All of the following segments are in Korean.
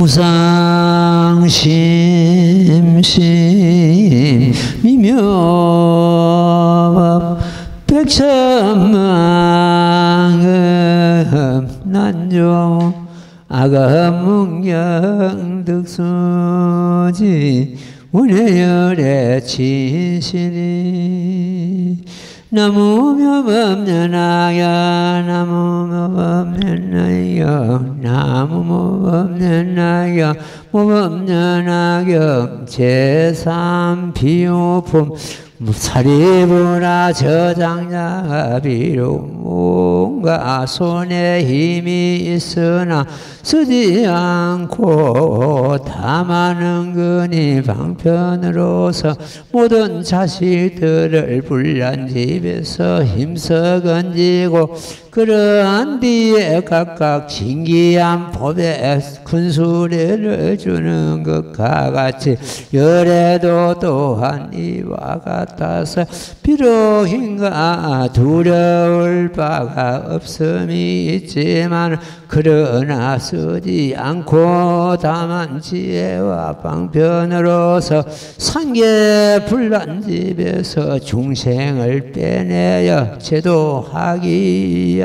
무상심심 미묘법 백천만금 난조 아가문경득수지 운해열의 진실이 나무묘법년나여 나무묘법년나여 나무묘법년나여 모법년나여 제3비호품 사리부라 저장자가 비록 뭔가 손에 힘이 있으나 쓰지 않고 다만 은근히 방편으로서 모든 자식들을 불난집에서 힘써 건지고 그러한 뒤에 각각 신기한 법에 큰 수레를 주는 것과 같이 열애도 또한 이와 같아서 비록인가 두려울 바가 없음이 있지만 그러나 쓰지 않고 다만 지혜와 방편으로서 상계 불난집에서 중생을 빼내어 제도하기 위하여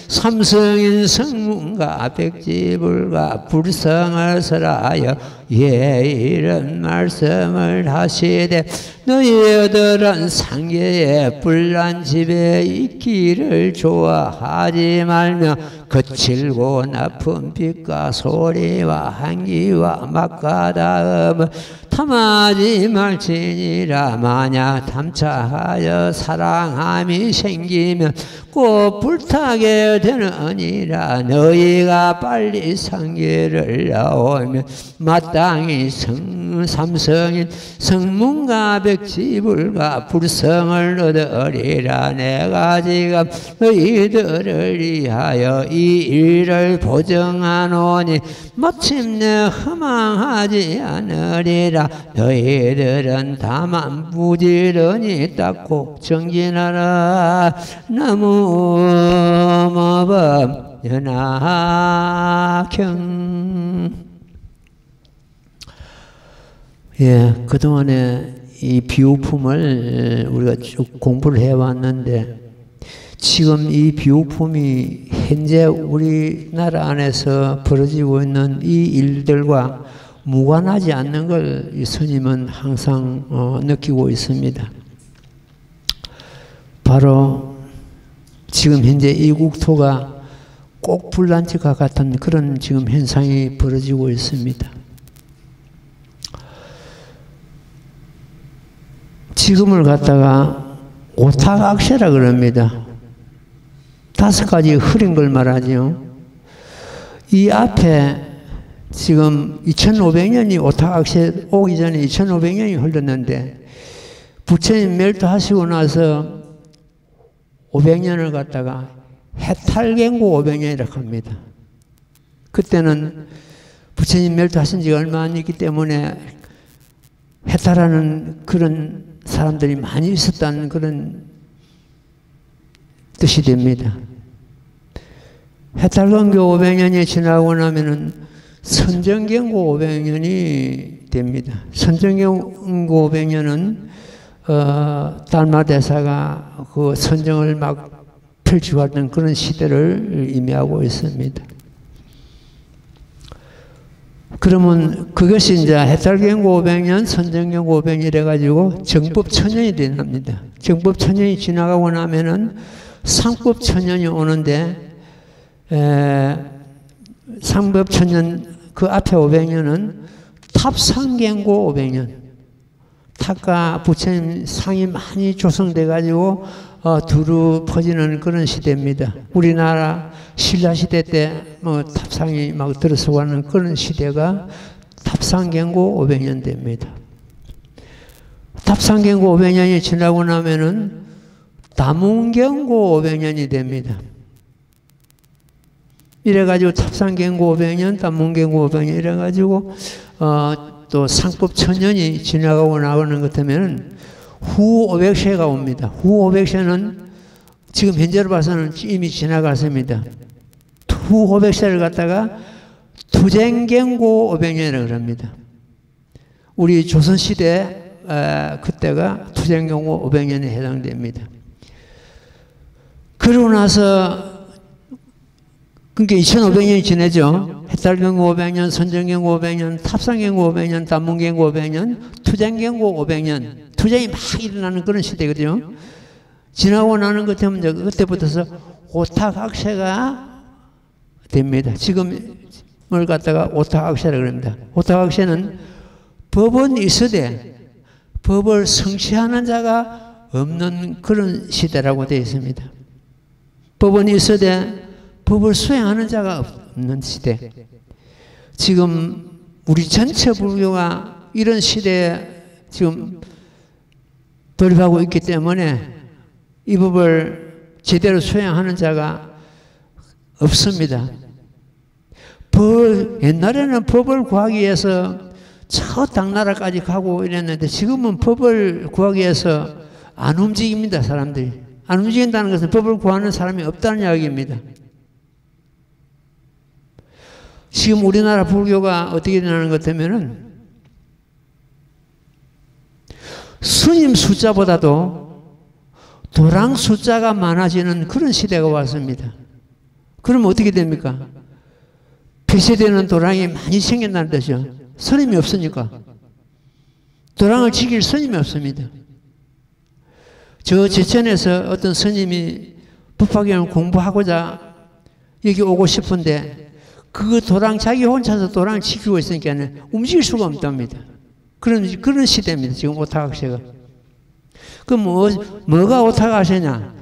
삼성인 성문과 백지불과 불성을 설하여 이런 말씀을 하시되 너희들은 상계의 불난집에 있기를 좋아하지 말며 거칠고 나쁜 빛과 소리와 한기와 막가다음을 탐하지 말지니라. 만약 탐차하여 사랑함이 생기면 꼭 불타게 되느니라. 너희가 빨리 상계를 나오면 마땅히 삼성인 성문과 백지불과 불성을 얻으리라. 내가 지금 너희들을 위하여 이 일을 보정하노니 마침내 허망하지 않으리라. 너희들은 다만 부지런히 닦고 정진하라. 나무모법 연하경. 예, 그동안에 이 비호품을 우리가 쭉 공부를 해왔는데 지금 이 비호품이 현재 우리나라 안에서 벌어지고 있는 이 일들과 무관하지 않는 걸 이 스님은 항상 느끼고 있습니다. 바로 지금 현재 이 국토가 꼭 불난집과 같은 그런 지금 현상이 벌어지고 있습니다. 지금을 갖다가 오탁악세라 그럽니다. 5가지 흐린 걸 말하죠. 이 앞에 지금 2500년이 오탁악세 오기 전에 2500년이 흘렀는데 부처님 멸도하시고 나서 500년을 갖다가 해탈갱고 500년이라고 합니다. 그때는 부처님 멸도하신 지가 얼마 안 있기 때문에 해탈하는 그런 사람들이 많이 있었다는 그런 뜻이 됩니다. 해탈경고 500년이 지나고 나면은 선정경고 500년이 됩니다. 선정경고 500년은 달마대사가 그 선정을 막 펼치고 하던 그런 시대를 의미하고 있습니다. 그러면 그것이 이제 해탈경고 500년, 선정경고 500년 이래가지고 정법천년이 된답니다. 정법천년이 지나가고 나면은 상법천년이 오는데, 상법천년 그 앞에 500년은 탑상경고 500년. 탑과 부처님 상이 많이 조성돼가지고 두루 퍼지는 그런 시대입니다. 우리나라 신라시대 때 뭐 탑상이 막 들어서가는 그런 시대가 탑상경고 500년 됩니다. 탑상경고 500년이 지나고 나면은 다문경고 500년이 됩니다. 이래가지고 탑상경고 500년, 다문경고 500년 이래가지고 또 상법천년이 지나가고 나오는 것 같으면 후 500세가 옵니다. 후 500세는 지금 현재로 봐서는 이미 지나갔습니다. 후 500세를 갖다가 투쟁경고 500년이라고 합니다. 우리 조선시대 그때가 투쟁경고 500년에 해당됩니다. 그러고 나서 그러니까 2500년이 지내죠. 해탈경고 500년, 선정경고 500년, 탑상경고 500년, 단문경고 500년, 투쟁경고 500년. 투쟁이 막 일어나는 그런 시대거든요. 지나고 나는 것 때문에 이제 그때부터서 오타각세가 됩니다. 지금을 갖다가 오타각세라고 합니다. 오타각세는 법은 있으되 법을 성취하는 자가 없는 그런 시대라고 되어 있습니다. 법은 있으되 법을 수행하는 자가 없는 시대. 지금 우리 전체 불교가 이런 시대에 지금 돌입하고 있기 때문에 이 법을 제대로 수행하는 자가 없습니다. 옛날에는 법을 구하기 위해서 저 당나라까지 가고 이랬는데 지금은 법을 구하기 위해서 안 움직입니다. 사람들이. 안 움직인다는 것은 법을 구하는 사람이 없다는 이야기입니다. 지금 우리나라 불교가 어떻게 되는 것 같으면은 스님 숫자보다도 도랑 숫자가 많아지는 그런 시대가 왔습니다. 그러면 어떻게 됩니까? 폐쇄되는 도랑이 많이 생긴다는 뜻이죠. 스님이 없으니까. 도랑을 지킬 스님이 없습니다. 저 제천에서 어떤 스님이 법화경을 공부하고자 여기 오고 싶은데 그 도랑 자기 혼자서 도랑을 지키고 있으니까 움직일 수가 없답니다. 그런 시대입니다. 지금 오타각세가. 그럼 뭐가 오타각세냐?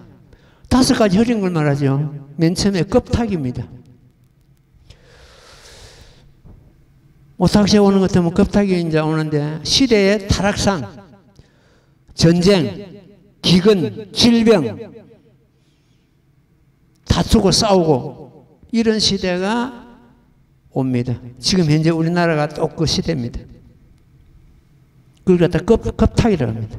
5가지 흐린 걸 말하죠. 맨 처음에 겁탁입니다. 오타각세 오는 것 때문에 겁탁이 이제 오는데 시대의 타락상, 전쟁, 기근, 질병, 다투고 싸우고 이런 시대가 옵니다. 지금 현재 우리나라가 또 그 시대입니다. 그걸 갖다 겁탁이라고 합니다.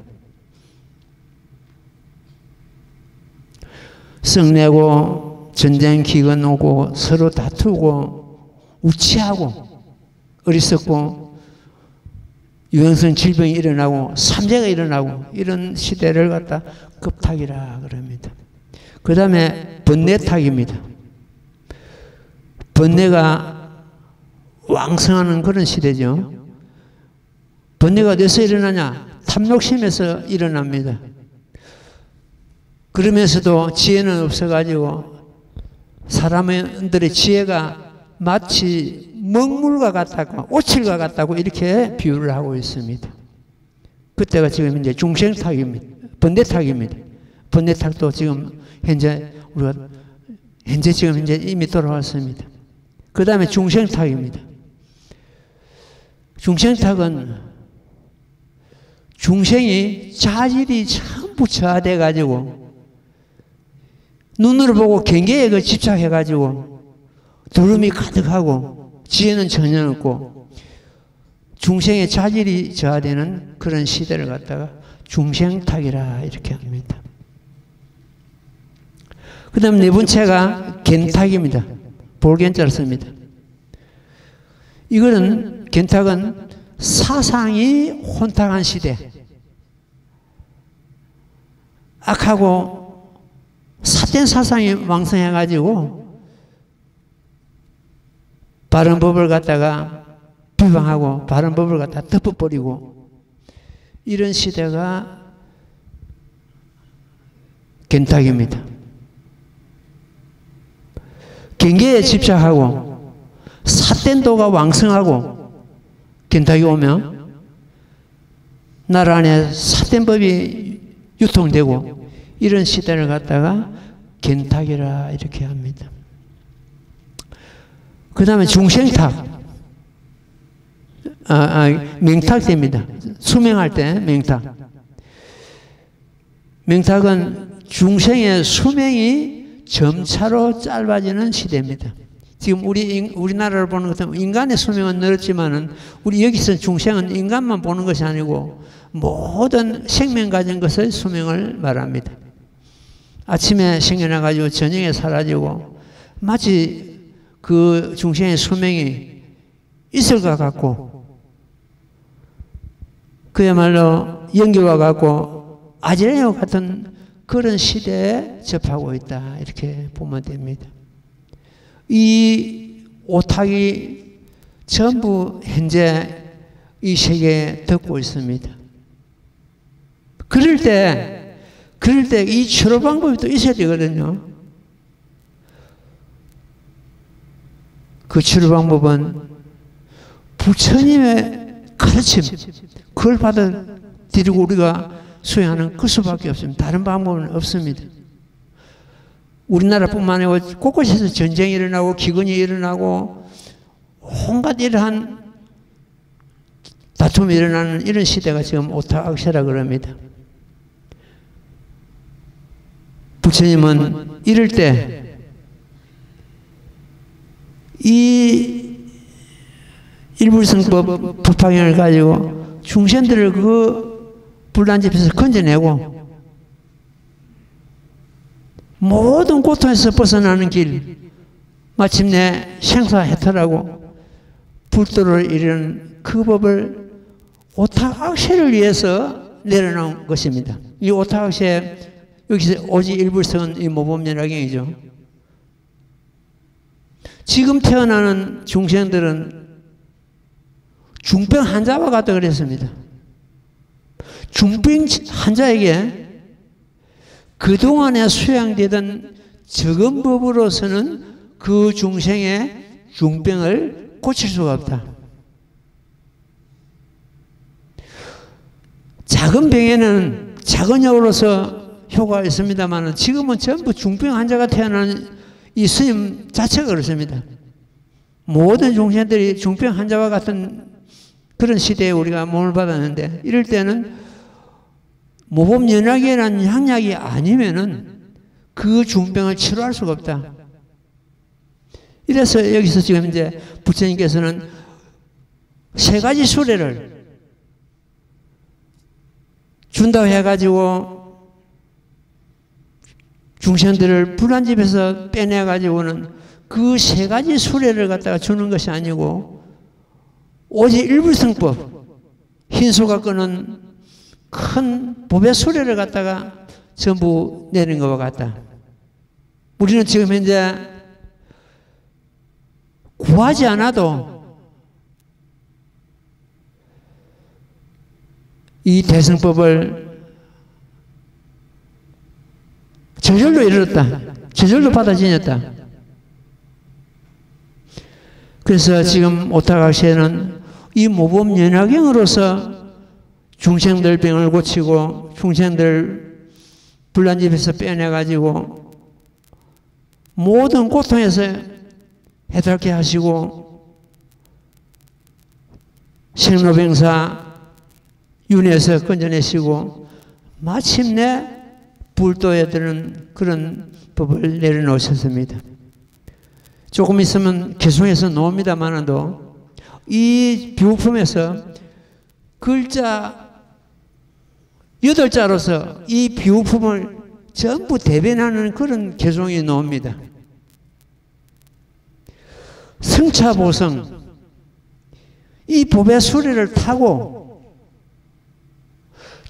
썩내고 전쟁 기근 오고 서로 다투고 우치하고 어리석고 유행성 질병이 일어나고 삼재가 일어나고 이런 시대를 갖다 겁탁이라 그럽니다. 그 다음에 번뇌탁입니다. 번뇌가 왕성하는 그런 시대죠. 번뇌가 어디서 일어나냐? 탐욕심에서 일어납니다. 그러면서도 지혜는 없어가지고 사람들의 지혜가 마치 먹물과 같다고 오칠과 같다고 이렇게 비유를 하고 있습니다. 그때가 지금 이제 중생탁입니다. 번뇌탁입니다. 번뇌탁도 지금 현재 지금 이미 돌아왔습니다. 그 다음에 중생탁입니다. 중생탁은 중생이 자질이 전부 저하돼 가지고 눈으로 보고 경계에 그 집착해 가지고 두려움이 가득하고 지혜는 전혀 없고 중생의 자질이 저하되는 그런 시대를 갖다가 중생탁이라 이렇게 합니다. 그 다음 네 번째가 겐탁입니다. 볼겐자를 씁니다. 이거는 겐탁은 사상이 혼탁한 시대, 악하고 삿된 사상이 왕성해가지고 바른 법을 갖다가 비방하고 바른 법을 갖다가 덮어버리고 이런 시대가 겐탁입니다. 경계에 집착하고 삿된 도가 왕성하고 겐탁이 오면 나라 안에 삿된 법이 유통되고 이런 시대를 갖다가 겐탁이라 이렇게 합니다. 그 다음에 중생탁, 맹탁됩니다. 수명할 때 맹탁. 맹탁은 중생의 수명이 점차로 짧아지는 시대입니다. 지금 우리나라를 보는 것은 인간의 수명은 늘었지만은 우리 여기서 중생은 인간만 보는 것이 아니고 모든 생명 가진 것의 수명을 말합니다. 아침에 생겨나가지고 저녁에 사라지고 마치 그 중생의 수명이 있을 것 같고 그야말로 연기와 같고 아지랑이와 같은 그런 시대에 접하고 있다 이렇게 보면 됩니다. 이 오탁이 전부 현재 이 세계에 덮고 있습니다. 그럴 때 이 치료 방법이 또 있어야 되거든요. 그 치료 방법은 부처님의 가르침, 그걸 받아들이고 우리가 수행하는 그 수밖에 없습니다. 다른 방법은 없습니다. 우리나라뿐만 아니고 곳곳에서 전쟁이 일어나고 기근이 일어나고 온갖 이러한 다툼이 일어나는 이런 시대가 지금 오탁악세라 그럽니다. 부처님은 이럴 때 이 일불성법 법화경을 가지고 중생들을 그 불난집에서 건져내고 모든 고통에서 벗어나는 길, 마침내 생사해탈하고 불도를 이루는 그 법을 오탁악세를 위해서 내려놓은 것입니다. 이 오탁악세 여기서 오지 일불성은 이 모범연화경이죠. 지금 태어나는 중생들은 중병 환자와 같다 그랬습니다. 중병 환자에게 그동안에 수양되던 적은 법으로서는 그 중생의 중병을 고칠 수가 없다. 작은 병에는 작은 약으로서 효과가 있습니다만 지금은 전부 중병 환자가 태어나는 이 스님 자체가 그렇습니다. 모든 중생들이 중병 환자와 같은 그런 시대에 우리가 몸을 받았는데 이럴 때는 모범연약이라는 향약이 아니면은 그 중병을 치료할 수가 없다. 이래서 여기서 지금 이제 부처님께서는 세 가지 수레를 준다고 해가지고 중생들을 불안 집에서 빼내가지고는 그 세 가지 수레를 갖다가 주는 것이 아니고 오직 일불성법, 흰소가 끄는 큰 법의 수레를 갖다가 전부 내는 것과 같다. 우리는 지금 현재 구하지 않아도 이 대승법을 저절로 이르렀다. 저절로 받아지녔다. 그래서 지금 오탁악세는 이 모범연화경으로서 중생들 병을 고치고 중생들 불난집에서 빼내가지고 모든 고통에서 해탈케 하시고 생로병사 윤회에서 건져내시고 마침내 불도에 드는 그런 법을 내려놓으셨습니다. 조금 있으면 개송해서 나옵니다만도 이 비유품에서 글자 8자로서 이 비유품을 전부 대변하는 그런 개송이 나옵니다. 승차보성, 이 법의 수레를 타고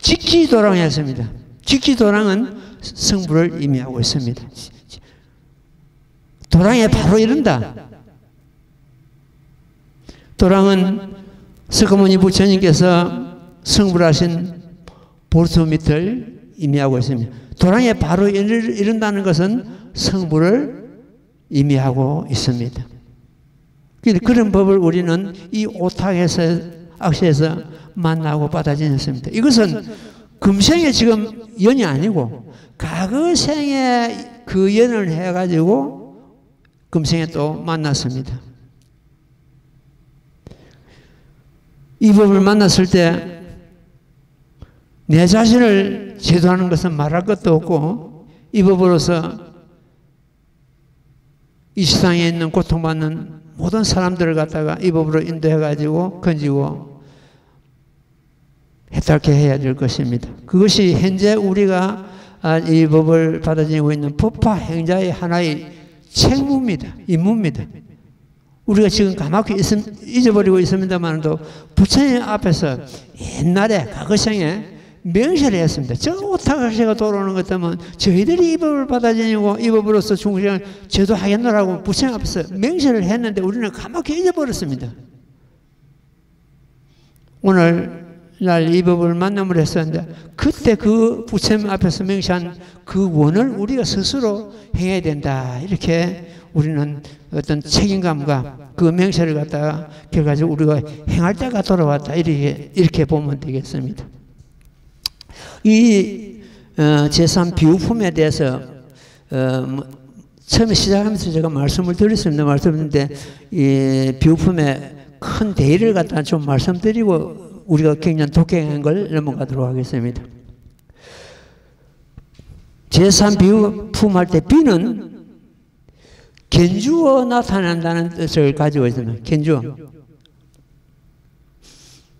직지도랑했습니다. 직지도랑은 성부를 의미하고 있습니다. 도랑에 바로 이른다. 도랑은 석가모니 부처님께서 성불하신 보르토 밑을 의미하고 있습니다. 도랑에 바로 이른다는 것은 성불을 의미하고 있습니다. 그런 법을 우리는 이 오탁에서 악세에서 만나고 받아지녔습니다. 이것은 금생에 지금 연이 아니고 과거 생에 그 연을 해가지고 금생에 또 만났습니다. 이 법을 만났을 때 내 자신을 제도하는 것은 말할 것도 없고 이 법으로서 이 세상에 있는 고통받는 모든 사람들을 갖다가 이 법으로 인도해가지고 건지고 해탈케 해야 될 것입니다. 그것이 현재 우리가 이 법을 받아들이고 있는 법화 행자의 하나의 책무입니다. 임무입니다. 우리가 지금 까맣게 잊어버리고 있습니다만도 부처님 앞에서 옛날에 과거생에 명시를 했습니다. 저 오타가시가 돌아오는 것 때문에 저희들이 이 법을 받아들이고 이 법으로서 중생을 제도하겠노라고 부처님 앞에서 명시를 했는데 우리는 까맣게 잊어버렸습니다. 오늘 날 이 법을 만남을 했었는데 그때 그 부처님 앞에서 명시한 그 원을 우리가 스스로 행해야 된다. 이렇게 우리는 어떤 책임감과 그 명시를 갖다가 결과적으로 우리가 행할 때가 돌아왔다. 이렇게 보면 되겠습니다. 이 제3비유품에 대해서 처음에 시작하면서 제가 말씀을 드렸습니다. 말씀드렸는데 이 비유품의 큰 대의를 갖다 좀 말씀드리고 우리가 굉장히 독행한 걸 넘어가도록 하겠습니다. 제3비유품 할 때 비는 견주어 나타난다는 뜻을 가지고 있습니다. 견주어.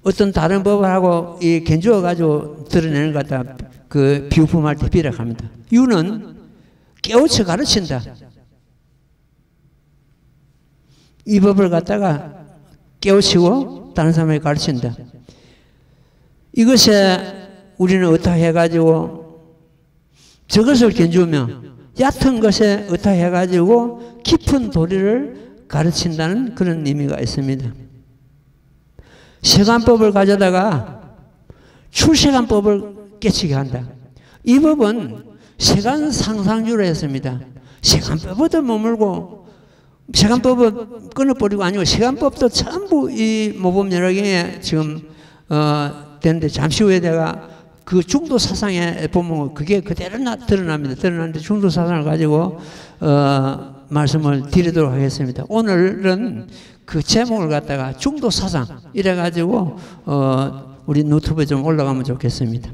어떤 다른 법을 하고 이 견주어 가지고 드러내는 것 같다. 그 비유품 할 때 비라고 합니다. 유는 깨우쳐 가르친다. 이 법을 갖다가 깨우치고 다른 사람에게 가르친다. 이것에 우리는 어떻게 해가지고 저것을 견주며 얕은 것에 어떻게 해가지고 깊은 도리를 가르친다는 그런 의미가 있습니다. 시간법을 가져다가 출시간법을 깨치게 한다. 이 법은 시간 상상주로 했습니다. 시간법부터 머물고 시간법은 끊어버리고 아니고 시간법도 전부 이 모범연락에 지금 되는데 잠시 후에 내가 그 중도 사상에 보면 그게 그대로 드러납니다. 드러나는데 중도 사상을 가지고 말씀을 드리도록 하겠습니다. 오늘은 그 제목을 갖다가 중도 사상 이래가지고 우리 유튜브에 좀 올라가면 좋겠습니다.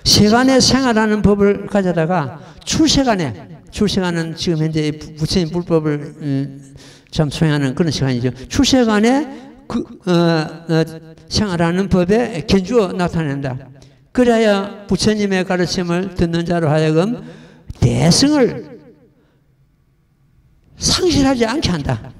시간에 생활하는 법을 가져다가 출세간은 지금 현재 부처님 불법을 참 소행하는 그런 시간이죠. 출세간에 생활하는 법에 견주어 나타낸다. 그래야 부처님의 가르침을 듣는 자로 하여금 대승을 상실하지 않게 한다.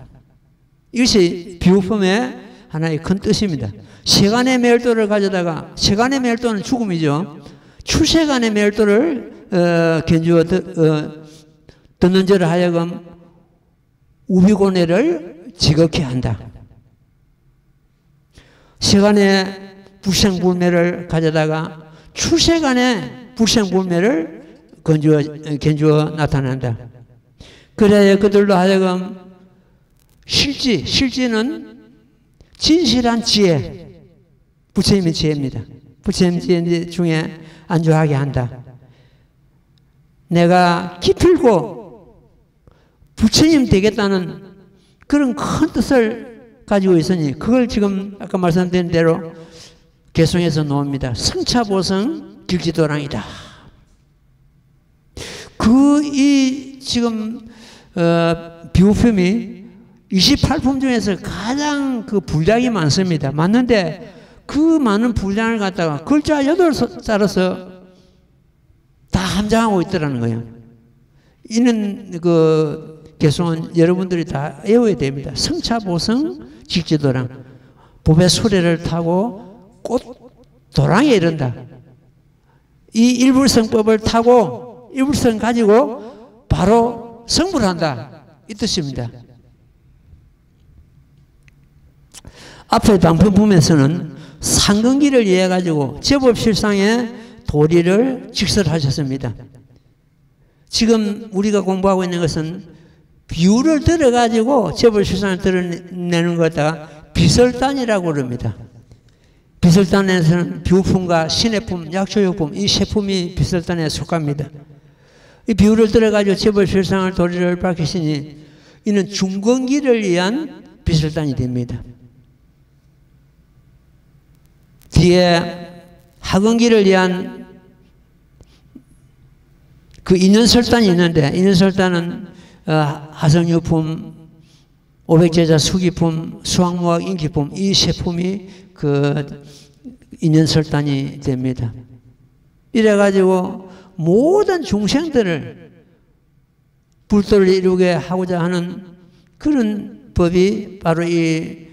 이것이 비유품의 하나의 큰 뜻입니다. 시간의 멸도를 가져다가 시간의 멸도는 죽음이죠. 출세간의 멸도를 견주어 듣는 자로 하여금 우비고뇌를 지극히 한다. 시간의 불생불매를 가져다가 출세간의 불생불매를 견주어 나타난다. 그래야 그들로 하여금 실지는 진실한 지혜, 부처님의 지혜입니다. 부처님 지혜 중에 안주하게 한다. 내가 기필고 부처님 되겠다는 그런 큰 뜻을 가지고 있으니 그걸 지금 아까 말씀드린 대로 개성해서 놓습니다. 성차보성 길지도랑이다. 이 지금 비유품이 28품 중에서 가장 그 분량이 많습니다. 맞는데 그 많은 분량을 갖다가 글자 8자로서 다 함장하고 있더라는 거예요. 이는 그 개성은 여러분들이 다 외워야 됩니다. 성차보성 직지도랑 법의 수레를 타고 꽃 도랑에 이른다. 이 일불성법을 타고 일불성 가지고 바로 성불한다. 이 뜻입니다. 앞에 방편품에서는 상근기를 이해해 가지고 제법실상의 도리를 직설하셨습니다. 지금 우리가 공부하고 있는 것은 비유를 들어가지고 제법실상을 드러내는 것다가 비설단이라고 그럽니다. 비설단에서는 비유품과 신해품, 약초육품 이 세 품이 비설단에 속합니다. 이 비유를 들어가지고 제법실상을 도리를 밝히시니 이는 중건기를 위한 비설단이 됩니다. 뒤에 하근기를 위한 그 인연설단이 있는데 인연설단은 하성유품, 오백제자 수기품, 수학무학 인기품 이 세 품이 그 인연설단이 됩니다. 이래가지고 모든 중생들을 불도를 이루게 하고자 하는 그런 법이 바로 이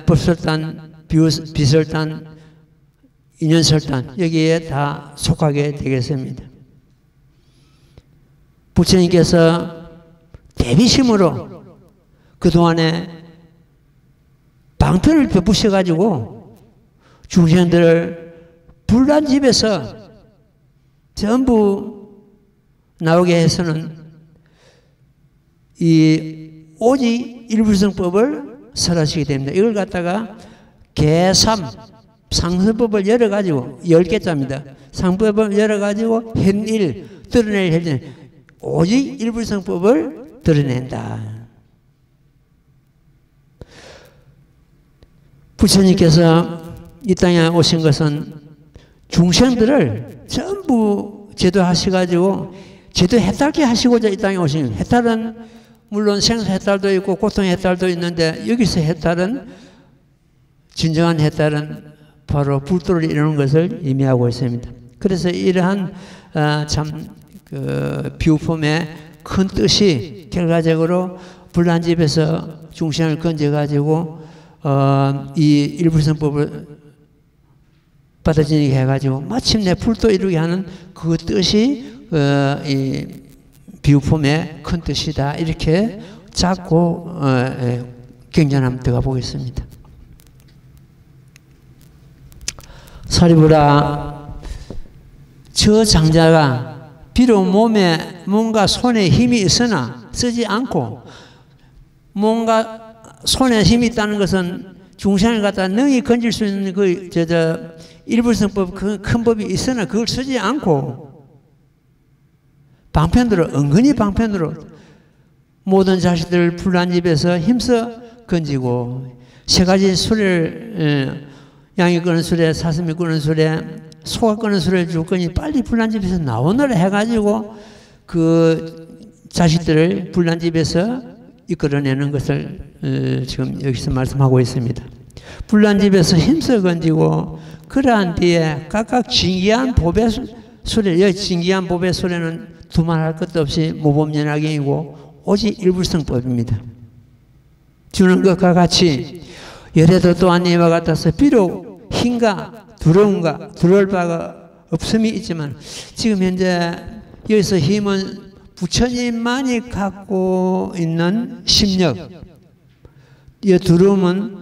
법설단, 비설단, 인연설단 여기에 다 속하게 되겠습니다. 부처님께서 대비심으로 그동안에 방편을 베푸셔가지고 중생들을 불난집에서 전부 나오게 해서는 이 오직 일불성법을 설하시게 됩니다. 이걸 갖다가 개삼 상서법을 열어가지고 10개짜입니다. 상법을 열어가지고 현일 드러낼 현일 오직 일불성법을 드러낸다. 부처님께서 이 땅에 오신 것은 중생들을 전부 제도하셔가지고 제도 해탈게 하시고자 이 땅에 오신 거예요. 해탈은 물론 생사 해탈도 있고 고통 해탈도 있는데 여기서 해탈은 진정한 해탈은 바로 불도를 이루는 것을 의미하고 있습니다. 그래서 이러한 그 비유품의 큰 뜻이 결과적으로 불난집에서 중생을 건져가지고 이 일불성법을 받아들이게 해가지고 마침내 불도 이루게 하는 그 뜻이 이 비유품의 큰 뜻이다. 이렇게 작고 경전함 들어가 보겠습니다. 사리부라, 저 장자가 비록 몸에 뭔가 손에 힘이 있으나 쓰지 않고 뭔가 손에 힘이 있다는 것은 중생을 갖다 능히 건질 수 있는 그 일불성법 그 큰 법이 있으나 그걸 쓰지 않고 방편으로 은근히 방편으로 모든 자식들을 불난집에서 힘써 건지고 세 가지 수레를 양이 끄는 수레, 사슴이 끄는 수레, 소가 끄는 수레를 주거니 빨리 불난집에서 나오느라 해가지고 그 자식들을 불난집에서 이끌어내는 것을 지금 여기서 말씀하고 있습니다. 불난집에서 힘써 건지고 그러한 뒤에 각각 진기한 법의 수레, 여기 진기한 법의 수레는 두말할 것도 없이 모범연화경이고 오직 일불성법입니다. 주는 것과 같이 열애도 또한 이와 같아서 비록 힘과 두려움과 두려울 바가 없음이 있지만 지금 현재 여기서 힘은 부처님만이 갖고 있는 심력, 이 두려움은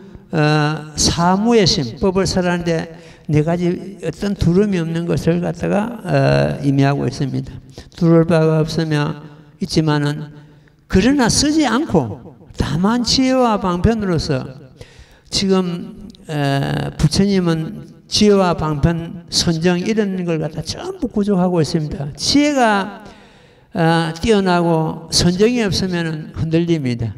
사무의 심, 법을 설하는데 네 가지 어떤 두려움이 없는 것을 갖다가 의미하고 있습니다. 두려울 바가 없으며 있지만은 그러나 쓰지 않고 다만 지혜와 방편으로서 지금 부처님은 지혜와 방편, 선정 이런 걸 갖다 전부 구족하고 있습니다. 지혜가 뛰어나고 선정이 없으면 흔들립니다.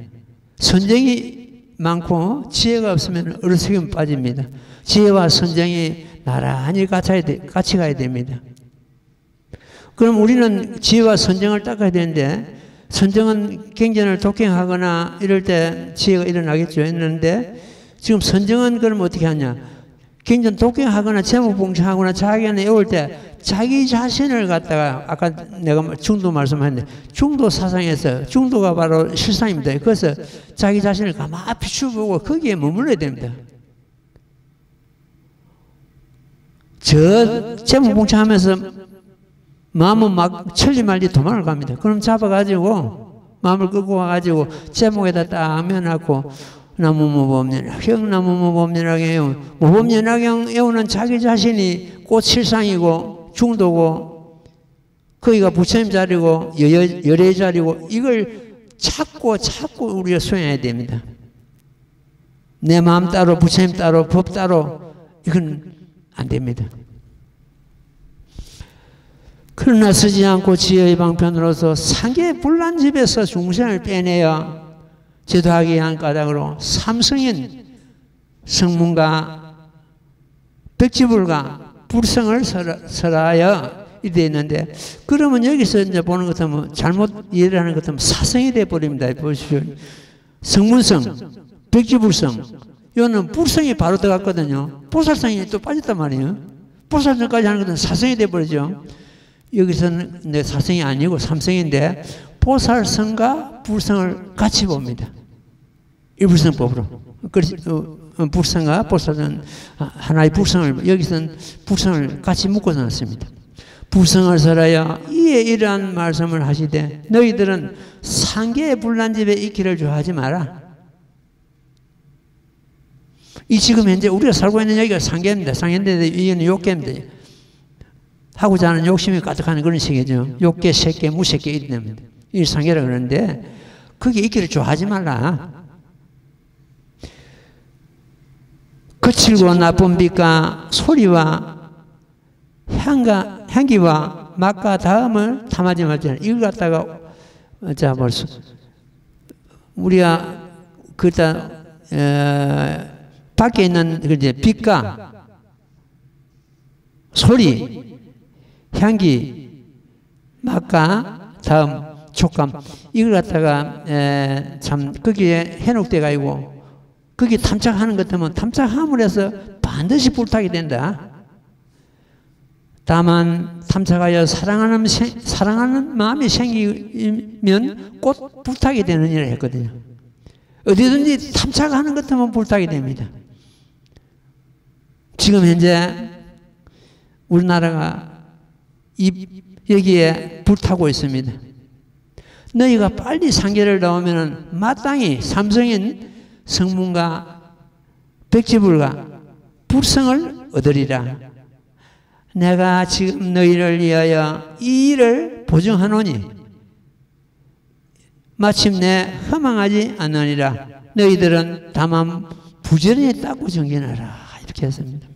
선정이 많고 지혜가 없으면 어리석임 빠집니다. 지혜와 선정이 나란히 같이 가야 됩니다. 그럼 우리는 지혜와 선정을 닦아야 되는데 선정은 경전을 독행하거나 이럴 때 지혜가 일어나겠죠. 했는데 지금 선정은 그럼 어떻게 하냐? 경전 독행하거나 제목봉청하거나 자기 안에 외울 때 자기 자신을 갖다가 아까 내가 중도 말씀했는데 중도 사상에서 중도가 바로 실상입니다. 그래서 자기 자신을 가만히 비추보고 거기에 머물러야 됩니다. 저 제목봉청하면서 마음은 막 천리말리 도망을 갑니다. 그럼 잡아가지고 마음을 끌고 와가지고 제목에다 딱 면하고 나무모범연학경, 나무모범연학경, 모범연학경 애우는 자기 자신이 꽃실상이고 중도고 거기가 부처님 자리고 열애 자리고 이걸 찾고 우리가 수행해야 됩니다. 내 마음 따로 부처님 따로 법 따로 이건 안 됩니다. 그러나 쓰지 않고 지혜의 방편으로서 상계 불난집에서 중생을 빼내어 제도하기 위한 까닭으로 삼성인 성문과 백지불과 불성을 설하여 이래 있는데 그러면 여기서 이제 보는 것 같으면 잘못 이해를 하는 것 같으면 사성이 돼 버립니다. 보십시오. 성문성, 백지불성 이거는 불성이 바로 들어갔거든요. 보살성이 또 빠졌단 말이에요. 보살성까지 하는 것은 사성이 돼 버리죠. 여기서는 내 사성이 아니고 삼성인데 보살성과 불성을 같이 봅니다. 일불성법으로. 불성과 보살은 하나의 불성을, 여기서는 불성을 같이 묶어서 놨습니다. 불성을 설하여 이에 이러한 말씀을 하시되 너희들은 상계의 불난집에 있기를 좋아하지 마라. 이 지금 현재 우리가 살고 있는 여기가 상계입니다. 상계인데 이거는 욕계입니다. 하고자 하는 욕심이 가득한 그런 세계죠. 욕계, 색계, 무색계 이런 데입니다. 이 상계라 그러는데 거기 있기를 좋아하지 말라. 거칠고 나쁜 빛과 소리와 향기와 맛과 다음을 탐하지 말자. 이걸 갖다가 자 벌써 우리가 그다 밖에 있는 이제 빛과 소리, 향기, 맛과 다음 촉감 이걸 갖다가 참 거기에 해놓게 아니고 거기 탐착하는 것 때문에 탐착함을 해서 반드시 불타게 된다. 다만 탐착하여 사랑하는 마음이 생기면 곧 불타게 되는 일을 했거든요. 어디든지 탐착하는 것 때문에 불타게 됩니다. 지금 현재 우리나라가 여기에 불타고 있습니다. 너희가 빨리 상계를 나오면 마땅히 삼성인 성문과 백지불과 불성을 얻으리라. 내가 지금 너희를 위하여 이 일을 보증하노니 마침내 허망하지 않으리라. 너희들은 다만 부지런히 닦고 정진하라. 이렇게 했습니다.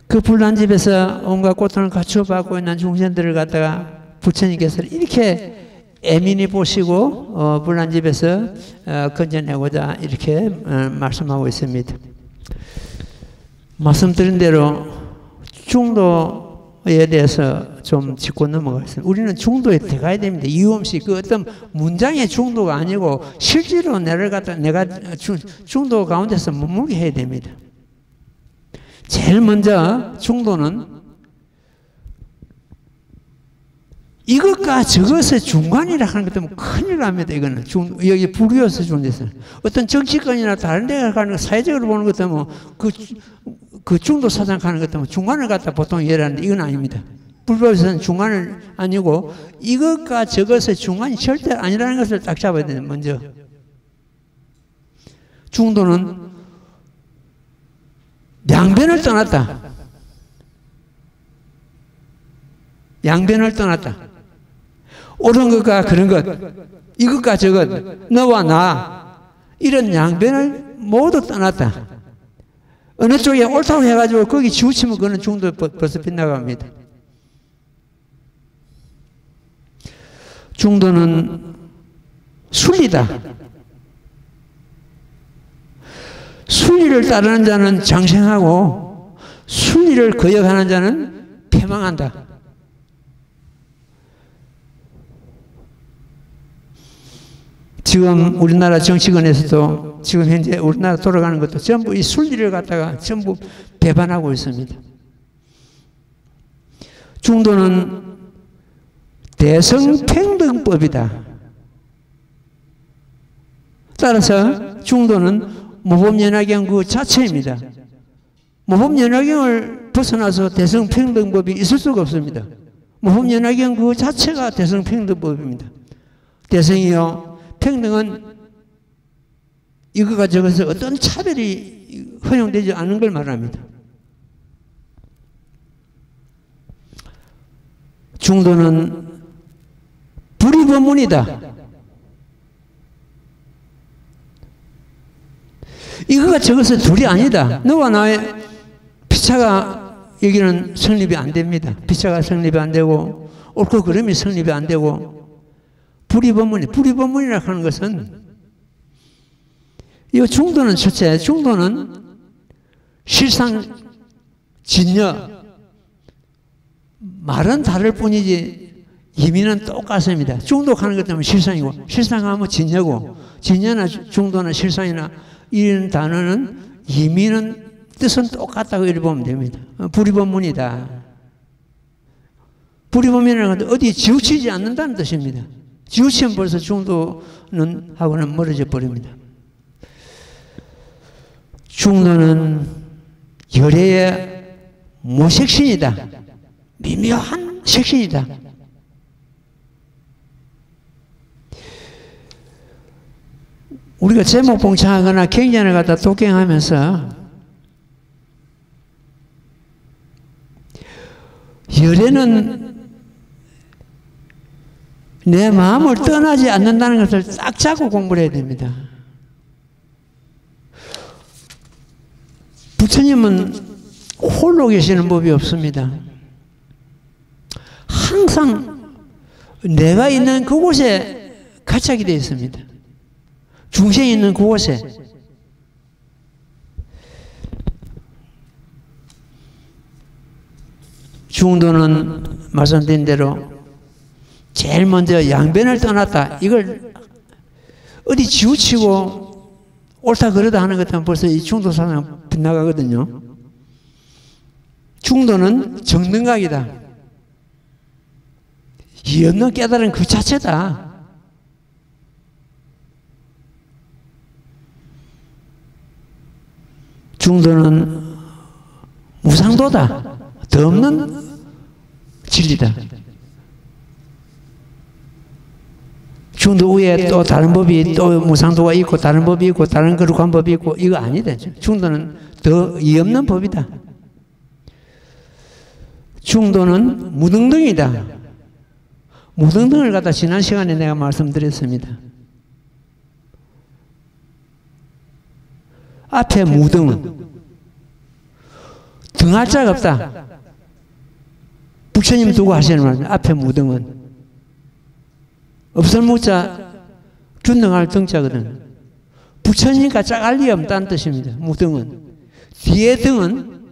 그 불난집에서 온갖 고통을 갖추어 받고 있는 중생들을 갖다가 부처님께서 이렇게 애민히 보시고 불난집에서 건져내고자 이렇게 말씀하고 있습니다. 말씀드린 대로 중도에 대해서 좀 짚고 넘어가겠습니다. 우리는 중도에 들어가야 됩니다. 이유 없이 그 어떤 문장의 중도가 아니고 실제로 내가 중도 가운데서 머물게 해야 됩니다. 제일 먼저 중도는 이것과 저것의 중간이라 하는 것 때문에 큰일 납니다. 이거는 여기 불교에서 중도에서 어떤 정치권이나 다른 데 가는 거 사회적으로 보는 것 때문에 그 중도 사상 가는 것 때문에 중간을 갖다 보통 이해하는데 이건 아닙니다. 불법에서는 중간은 아니고 이것과 저것의 중간이 절대 아니라는 것을 딱 잡아야 돼요. 먼저 중도는 양변을 떠났다. 양변을 떠났다. 옳은 것과 그런 것, 이것과 저것, 너와 나 이런 양변을 모두 떠났다. 어느 쪽에 옳다고 해가지고 거기 치우치면 그거는 중도 벌써 빗나갑니다. 중도는 순리다. 순리를 따르는 자는 장생하고 순리를 거역하는 자는 패망한다. 지금 우리나라 정치권에서도 지금 현재 우리나라 돌아가는 것도 전부 이 순리를 갖다가 전부 배반하고 있습니다. 중도는 대성평등법이다. 따라서 중도는 모범연화경 그 자체입니다. 모범연화경을 벗어나서 대성평등법이 있을 수가 없습니다. 모범연화경 그 자체가 대성평등법입니다. 대성이요 평등은 이거가 저것서 어떤 차별이 허용되지 않은 걸 말합니다. 중도는 불의법문이다. 이거가 저것은 둘이 아니다. 너와 나의 피차가 여기는 성립이 안 됩니다. 피차가 성립이 안 되고 옳고 그름이 성립이 안 되고 불의법문이라고 하는 것은 이 중도는 첫째, 중도는 실상 진여 말은 다를 뿐이지 의미는 똑같습니다. 중독하는 것 때문에 실상이고 실상하면 진여고 진여나 중도나 실상이나 이런 단어는 의미는 뜻은 똑같다고 이렇게 보면 됩니다. 불의법문이다. 불의법문이라는 것은 어디 지우치지 않는다는 뜻입니다. 지우치면 벌써 중도는 하고는 멀어져 버립니다. 중도는 열애의 모색신이다. 미묘한 색신이다. 우리가 제목 봉창하거나 경전을 갖다 독경하면서 열애는 내 마음을 떠나지 않는다는 것을 딱 잡고 공부를 해야 됩니다. 부처님은 홀로 계시는 법이 없습니다. 항상 내가 있는 그곳에 가착이 되어 있습니다. 중생이 있는 그곳에. 중도는 말씀드린 대로 제일 먼저 양변을 떠났다. 이걸 어디 지우치고 옳다 그러다 하는 것 같으면 벌써 이 중도 사상 빗나가거든요. 중도는 정능각이다. 이 없는 깨달은 그 자체다. 중도는 무상도다. 더 없는 진리다. 중도 위에 또 다른 법이 또 무상도가 있고 다른 법이 있고 다른 거룩한 법이 있고 이거 아니다. 중도는 더 이 없는 법이다. 중도는 무등등이다. 무등등을 갖다 지난 시간에 내가 말씀드렸습니다. 앞에 무등은 등할 자가 없다. 부처님 두고 하시는 말입니다. 앞에 무등은 없을 무자 균등할 등자거든. 부처님과 짝알 리 없다는 뜻입니다. 무등은. 뒤에 등은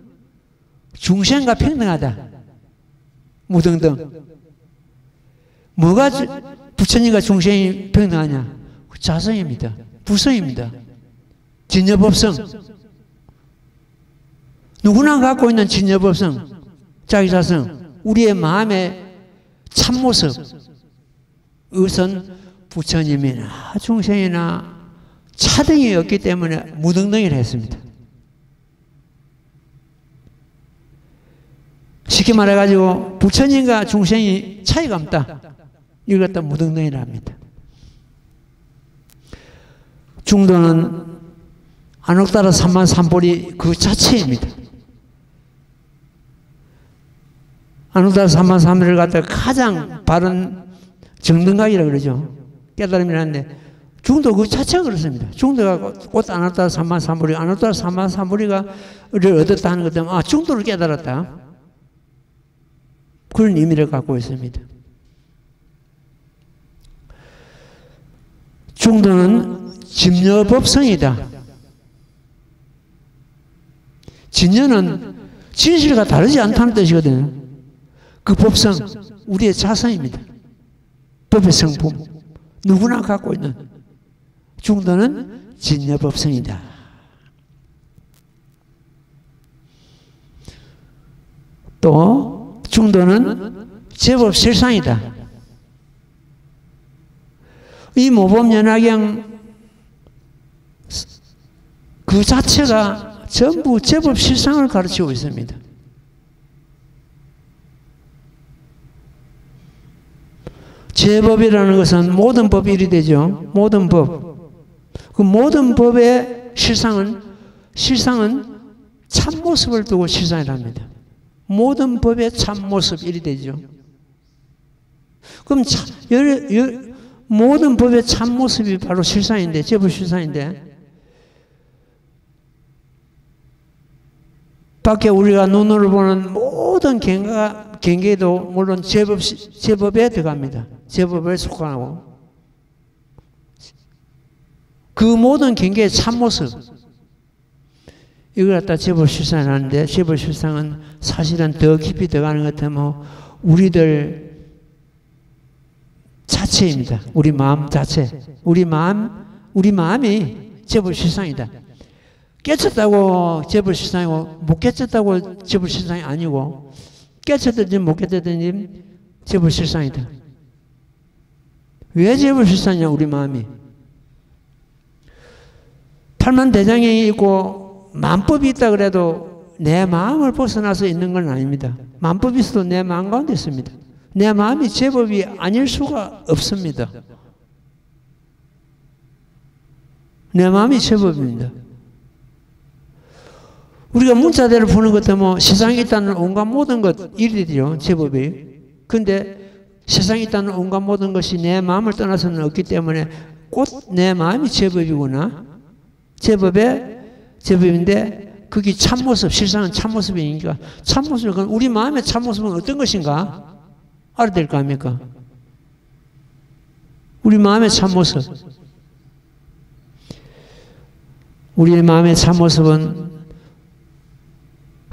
중생과 평등하다. 무등등. 뭐가 부처님과 중생이 평등하냐? 자성입니다. 부성입니다. 진여법성. 누구나 갖고 있는 진여법성, 자기 자성, 우리의 마음의 참모습. 이것은 부처님이나 중생이나 차등이 없기 때문에 무등등이라 했습니다. 쉽게 말해가지고 부처님과 중생이 차이가 없다. 이걸 갖다 무등등이라 합니다. 중도는 안옥따라 삼만삼보리 그 자체입니다. 안옥따라 삼만삼보리를 갖다가 가장 바른 정등각이라고 그러죠. 깨달음이라는데 중도 그 자체가 그렇습니다. 중도가 곧 안옥따라 삼만삼보리, 안옥따라 삼만삼보리를 얻었다 하는 것 때문에 아, 중도를 깨달았다. 그런 의미를 갖고 있습니다. 중도는 진여법성이다. 진여는 진실과 다르지 않다는 뜻이거든요. 그 법성, 우리의 자성입니다. 법의 성품, 누구나 갖고 있는. 중도는 진여법성이다. 또 중도는 제법 실상이다. 이 모범연화경 그 자체가 전부 제법 실상을 가르치고 있습니다. 제법이라는 것은 모든 법이 일이 되죠. 모든 법. 그 모든 법의 실상은 참모습을 두고 실상이랍니다. 모든 법의 참모습 일이 되죠. 그럼 모든 법의 참모습이 바로 실상인데, 제법 실상인데, 밖에 우리가 눈으로 보는 모든 경계도 물론 제법에 들어갑니다. 제법에 속하고. 그 모든 경계의 참모습. 이걸 갖다 제법 실상을 하는데, 제법 실상은 사실은 더 깊이 들어가는 것 같으면 우리들 자체입니다. 우리 마음 자체. 우리 마음이 제법 실상이다. 깨쳤다고 제법 실상이고, 못 깨쳤다고 제법 실상이 아니고, 깨쳤든지 못 깨쳤든지 제법 실상이다. 왜 죄를 실수하냐, 우리 마음이. 팔만대장경이 있고 만법이 있다 그래도 내 마음을 벗어나서 있는 건 아닙니다. 만법이 있어도 내 마음 가운데 있습니다. 내 마음이 제법이 아닐 수가 없습니다. 내 마음이 제법입니다. 우리가 문자대로 보는 것도 뭐 세상에 있다는 온갖 모든 것 일이죠, 제법이. 근데 세상에 있다는 온갖 모든 것이 내 마음을 떠나서는 없기 때문에 곧 내 마음이 제법이구나. 제법인데 그게 참모습, 실상은 참모습이니까 참모습, 우리 마음의 참모습은 어떤 것인가? 알아야 될 거 아닙니까? 우리 마음의 참모습. 우리의 마음의 참모습은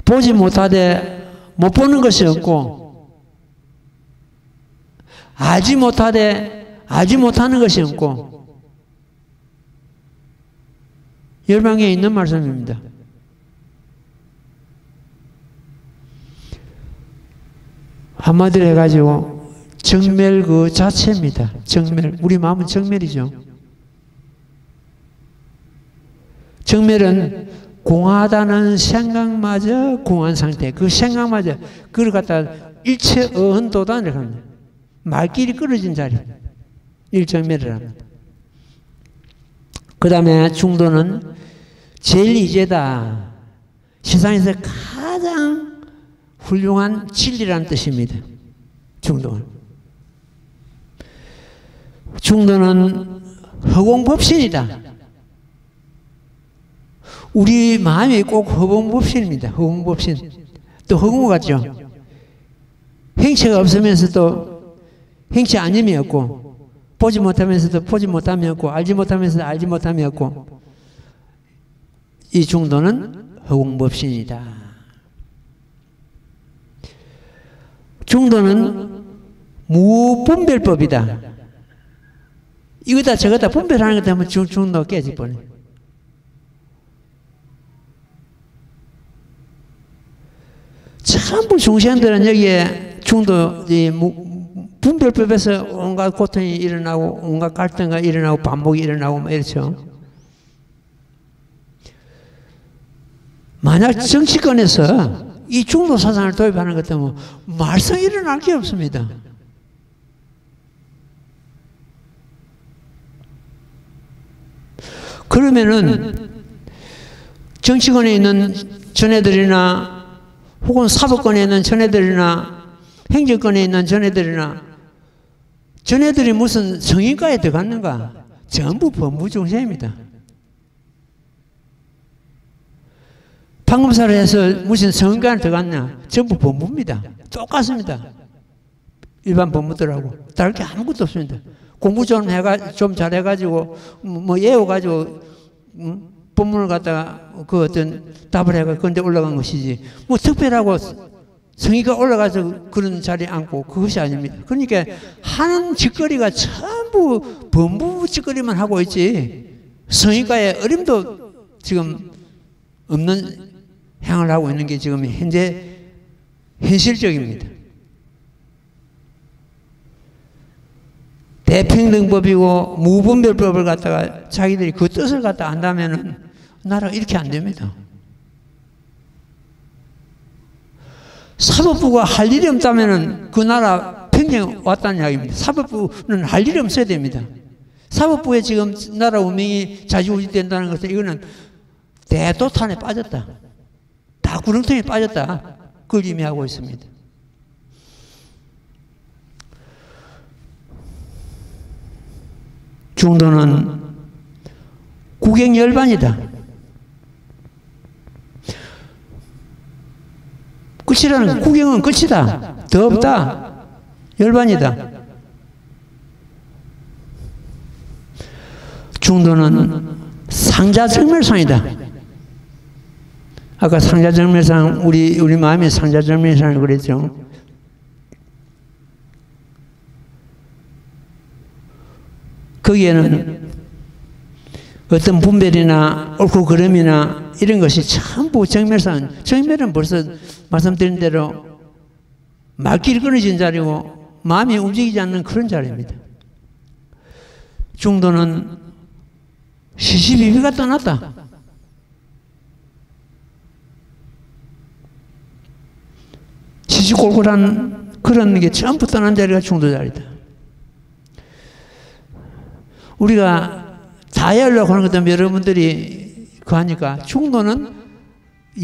보지 못하되 못 보는 것이 없고, 알지 못하되 알지 못하는 것이 없고, 열방에 있는 말씀입니다. 한마디로 해가지고 정멸 그 자체입니다. 정멸. 우리 마음은 정멸이죠. 정멸은 공하다는 생각마저 공한 상태. 그 생각마저 그걸 갖다 일체 어흔도단을 합니다. 말길이 끊어진 자리. 일정멸을 합니다. 그 다음에 중도는 제일 이제다. 세상에서 가장 훌륭한 진리라는 뜻입니다. 중도는. 중도는 허공법신이다. 우리 마음이 꼭 허공법신입니다. 허공법신. 또 허공 같죠? 행체가 없으면서도 행체 아님이 없고, 보지 못하면서도 보지 못함이 없고, 알지 못하면서도 알지 못함이 없고, 이 중도는 허공법신이다. 중도는 무분별법이다. 이거다 저거다 분별하는 것 때문에 중도 깨지버려. 전부 중생들은 여기에 중도 분별법에서 온갖 고통이 일어나고 온갖 갈등이 일어나고 반복이 일어나고 막 이렇죠. 만약 정치권에서 이 중도 사상을 도입하는 것 때문에 말썽이 일어날 게 없습니다. 그러면은 정치권에 있는 전애들이나 혹은 사법권에 있는 전애들이나 행정권에 있는 전애들이나 전애들이 무슨 성인과에 들어갔는가? 전부 법무중생입니다. 판검사를 해서 무슨 성인과에 들어갔냐? 전부 법무입니다. 똑같습니다. 일반 법무들하고 다를 게 아무것도 없습니다. 공부 좀 잘해가지고 뭐 외워가지고 법문을 갖다가 그 어떤 답을 해가 근데 올라간 것이지 뭐 특별하고 성의가 올라가서 그런 자리에 앉고 그것이 아닙니다. 그러니까 하는 짓거리가 전부 법무 짓거리만 하고 있지 성의가의 어림도 지금 없는 행을 하고 있는 게 지금 현실적입니다. 대평등법이고 무분별법을 갖다가 자기들이 그 뜻을 갖다 안다면은 나라가 이렇게 안 됩니다. 사법부가 할 일이 없다면은 그 나라 평생 왔다는 이야기입니다. 사법부는 할 일이 없어야 됩니다. 사법부에 지금 나라 운명이 좌지우지 된다는 것은 이거는 대도탄에 빠졌다. 다 구렁텅이에 빠졌다. 그걸 의미하고 있습니다. 중도는 구경열반이다. 끝이라는 구경은 끝이다. 더 없다. 열반이다. 중도는 상자정멸상이다. 아까 상자정멸상 우리 마음이 상자정멸상을 그랬죠. 거기에는 어떤 분별이나 옳고 그름이나 이런 것이 전부 정멸상. 정멸은 벌써 말씀드린 대로 말길이 끊어진 자리고 마음이 움직이지 않는 그런 자리입니다. 중도는 시시비비가 떠났다. 시시콜콜한 그런 게 전부 떠난 자리가 중도 자리다. 우리가 다 하려고 하는 것도 여러분들이 그 하니까 중도는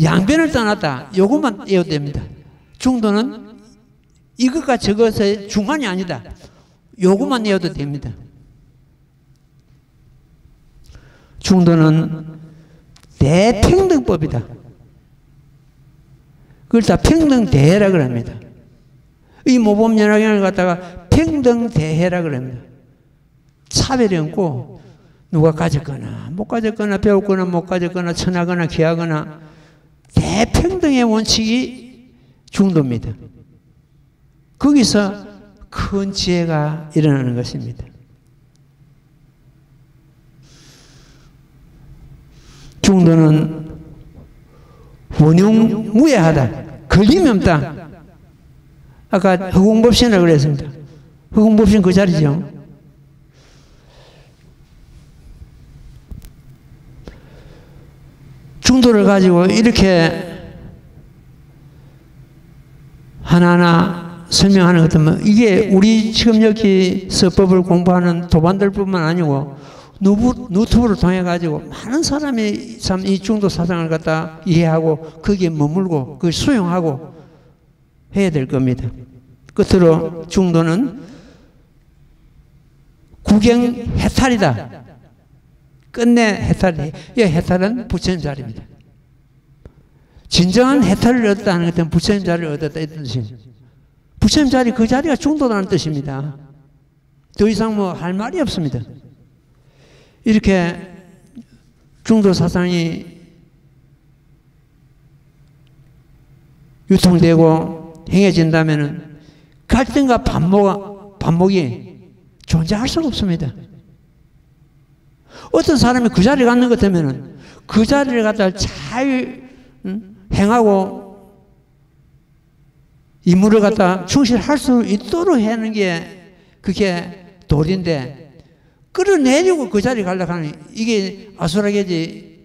양변을 떠났다. 요것만 외워도 됩니다. 중도는 이것과 저것의 중간이 아니다. 요것만 외워도 됩니다. 중도는 대평등법이다. 그걸 다 평등대회라 그럽니다. 이 모범연합을 갖다가 평등대회라 그럽니다. 차별이 없고 누가 가졌거나 못 가졌거나 배웠거나 못 가졌거나 천하거나 귀하거나 대평등의 원칙이 중도입니다. 거기서 큰 지혜가 일어나는 것입니다. 중도는 원흉무예하다. 걸림이 없다. 아까 허공법신이라고 그랬습니다. 허공법신 그 자리죠. 중도를 가지고 이렇게 하나하나 설명하는 것 같으면 이게 우리 지금 여기 서법을 공부하는 도반들뿐만 아니고 유튜브를 통해 가지고 많은 사람이 참 이 중도 사상을 갖다 이해하고 거기에 머물고 그걸 수용하고 해야 될 겁니다. 끝으로 중도는 구경 해탈이다. 끝내 해탈이. 이 해탈은 부처님 자리입니다. 진정한 해탈을 얻었다는 것은 부처님 자리를 얻었다 이 뜻입니다. 부처님 자리 그 자리가 중도라는 뜻입니다. 더 이상 뭐 할 말이 없습니다. 이렇게 중도 사상이 유통되고 행해진다면 갈등과 반목이 존재할 수가 없습니다. 어떤 사람이 그 자리에 갖는 것 같으면 그 자리를 갖다 잘 행하고 임무를 갖다 충실할 수 있도록 하는 게 그게 도리인데 끌어내리고 그 자리에 가려고 하는 이게 아수라게지.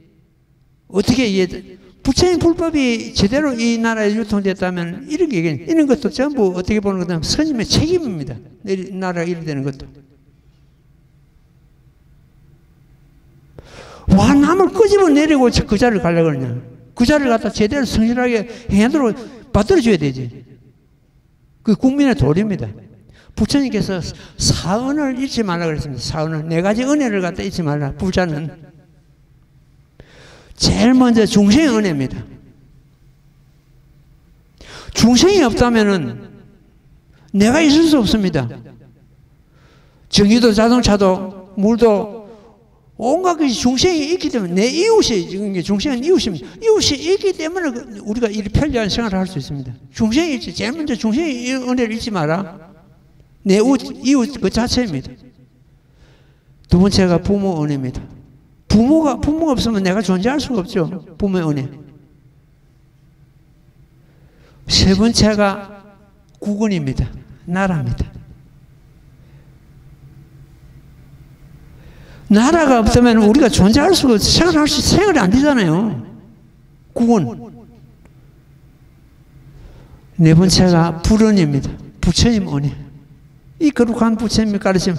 어떻게 이게 부처님 불법이 제대로 이 나라에 유통됐다면 이런 것도 전부 어떻게 보는 것은 스님의 책임입니다. 이 나라가 이렇게 되는 것도. 와 남을 끄집어내리고 그 자리를 가려고 그러냐. 그 자리를 갖다 제대로 성실하게 행하도록 받들어줘야 되지. 그 국민의 도리입니다. 부처님께서 사은을 잊지 말라 그랬습니다. 사은을. 4가지 은혜를 갖다 잊지 말라. 부자는 제일 먼저 중생의 은혜입니다. 중생이 없다면은 내가 있을 수 없습니다. 전기도 자동차도 물도 온갖 것이 중생이 있기 때문에 내 이웃이 중생은 이웃입니다. 이웃이 있기 때문에 우리가 이렇게 편리한 생활을 할 수 있습니다. 중생이 있지. 제일 먼저 중생의 은혜를 잊지 마라. 내 이웃 그 자체입니다. 두 번째가 부모 은혜입니다. 부모가 없으면 내가 존재할 수가 없죠. 부모의 은혜. 세 번째가 국은입니다. 나라입니다. 나라가 없다면 우리가 존재할 수가 없어요. 생활이 안 되잖아요. 국은. 네 번째가 불은입니다. 부처님 은혜. 이 거룩한 부처님이 가르침.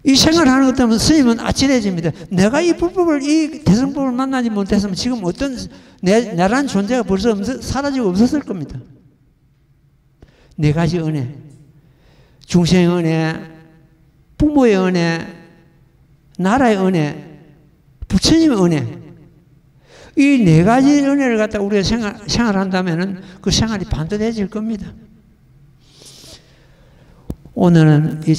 이 생활을 하는 것 때문에 스님은 아찔해집니다. 내가 이 불법을, 이 대성법을 만나지 못했으면 지금 어떤 나라는 존재가 벌써 사라지고 없었을 겁니다. 4가지 은혜. 중생의 은혜, 부모의 은혜, 나라의 은혜, 부처님의 은혜. 이 4가지 은혜를 갖다 우리가 생활한다면 그 생활이 반듯해질 겁니다. 오늘은 이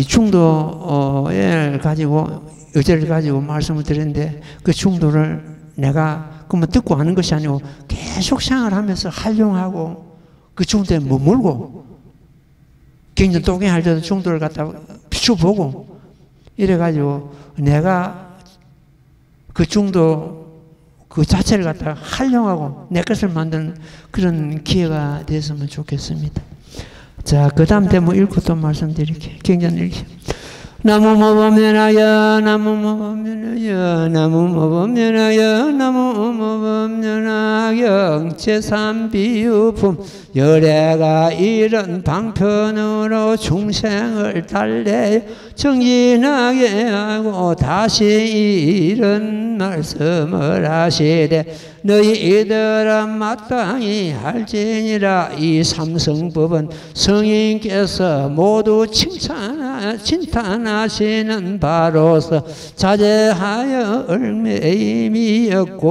중도를 가지고, 의제를 가지고 말씀을 드렸는데, 그 중도를 내가 그만 듣고 하는 것이 아니고 계속 생활하면서 활용하고 그 중도에 머물고, 경전 도경할 때도 중도를 갖다 비춰보고, 이래가지고 내가 그 중도 그 자체를 갖다 활용하고 내 것을 만드는 그런 기회가 됐으면 좋겠습니다. 자, 그 다음 대목 읽고 또 말씀드릴게요. 경전 읽기. 나무모범연하여 나무모범연하여 나무모범연하여 나무모범연하여 제3비유품 열애가 이런 방편으로 중생을 달래 정진하게 하고 다시 이런 말씀을 하시되 너희들아 마땅히 할지니라. 이 삼성법은 성인께서 모두 칭찬하시는 바로서 자제하여 얼매임이었고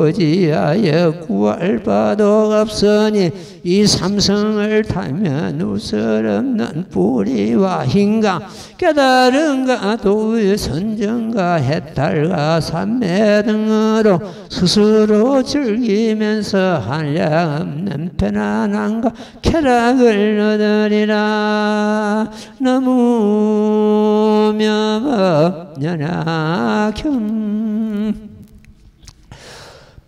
의지하여 구할 바도 없으니 이 삼성을 타면 우스럽는 뿌리와 힘과 깨달음과 도의 선정과 해탈과 삼매 등으로 스스로 즐기면서 한량없는 편안함과 쾌락을 얻으리라. 나무명업연하경.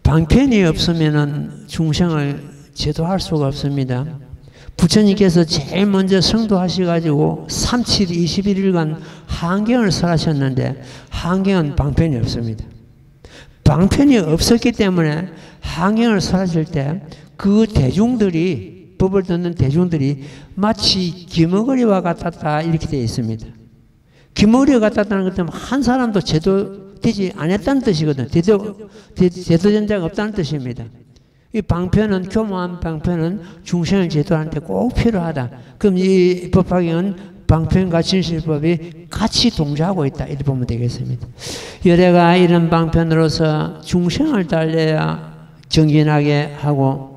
방편이 없으면 중생을 제도할 수가 없습니다. 부처님께서 제일 먼저 성도하셔가지고 37, 21일간 한경을 설하셨는데 한경은 방편이 없습니다. 방편이 없었기 때문에 한경을 설하실 때 그 대중들이, 법을 듣는 대중들이 마치 기머거리와 같았다 이렇게 되어 있습니다. 기머거리와 같았다는 것 때문에 한 사람도 제도되지 않았다는 뜻이거든요. 제도전자가 없다는 뜻입니다. 이 방편은, 교묘한 방편은 중생을 제도하는 데 꼭 필요하다. 그럼 이 법화경은 방편과 진실법이 같이 동조하고 있다. 이렇게 보면 되겠습니다. 열애가 이런 방편으로서 중생을 달래야 정진하게 하고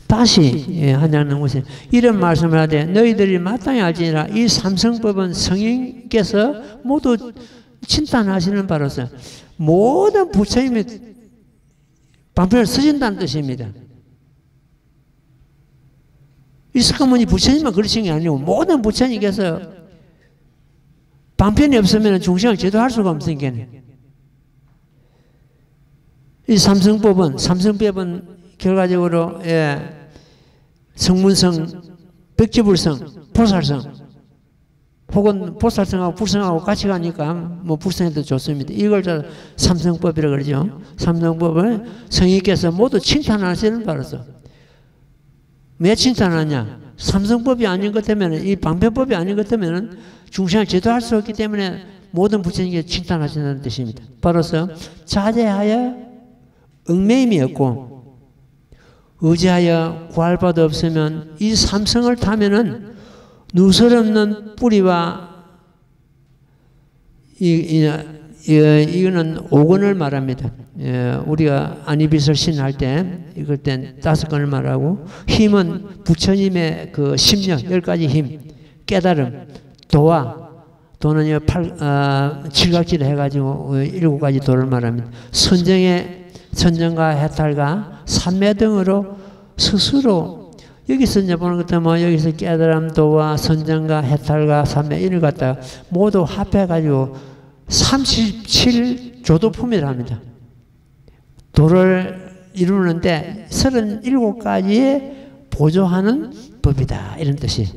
다시 한장는 것이 이런 말씀을 하되 너희들이 마땅히 알지니라. 이 삼성법은 성인께서 모두 칭찬하시는 바로서 모든 부처님의 방편을 쓰신다는 뜻입니다. 이스카모니 부처님만 그러신 게 아니고 모든 부처님께서 방편이 없으면 중생을 제도할 수가 없으니까 이 삼성법은 결과적으로 성문성, 백지불성, 보살성 혹은 보살성하고 불성하고 같이 가니까 뭐 불성해도 좋습니다. 이걸 삼성법이라고 그러죠. 삼성법을 성인께서 모두 칭찬하시는 바로서 왜 칭찬하냐? 삼성법이 아닌 것 때문에, 이 방편법이 아닌 것 때문에 중생을 제도할 수 없기 때문에 모든 부처님께 칭찬하신다는 뜻입니다. 바로서 자제하여 얽매임이 없고 의지하여 구할 바도 없으면 이 삼성을 타면은 누설없는 뿌리와 이거는 5권을 말합니다. 우리가 안이비설신 할 때 이걸 땐 5권을 말하고 힘은 부처님의 그 심령 10가지 힘, 깨달음, 도는 칠각지를 해가지고 7가지 도를 말합니다. 선정과 해탈과 삼매 등으로 스스로 여기서 이제 보는 것도 뭐 여기서 깨달음, 도와 선정과 해탈과 삼매 이를 갖다가 모두 합해가지고 37조도품이라 합니다. 도를 이루는데 37가지에 보조하는 법이다 이런 뜻이.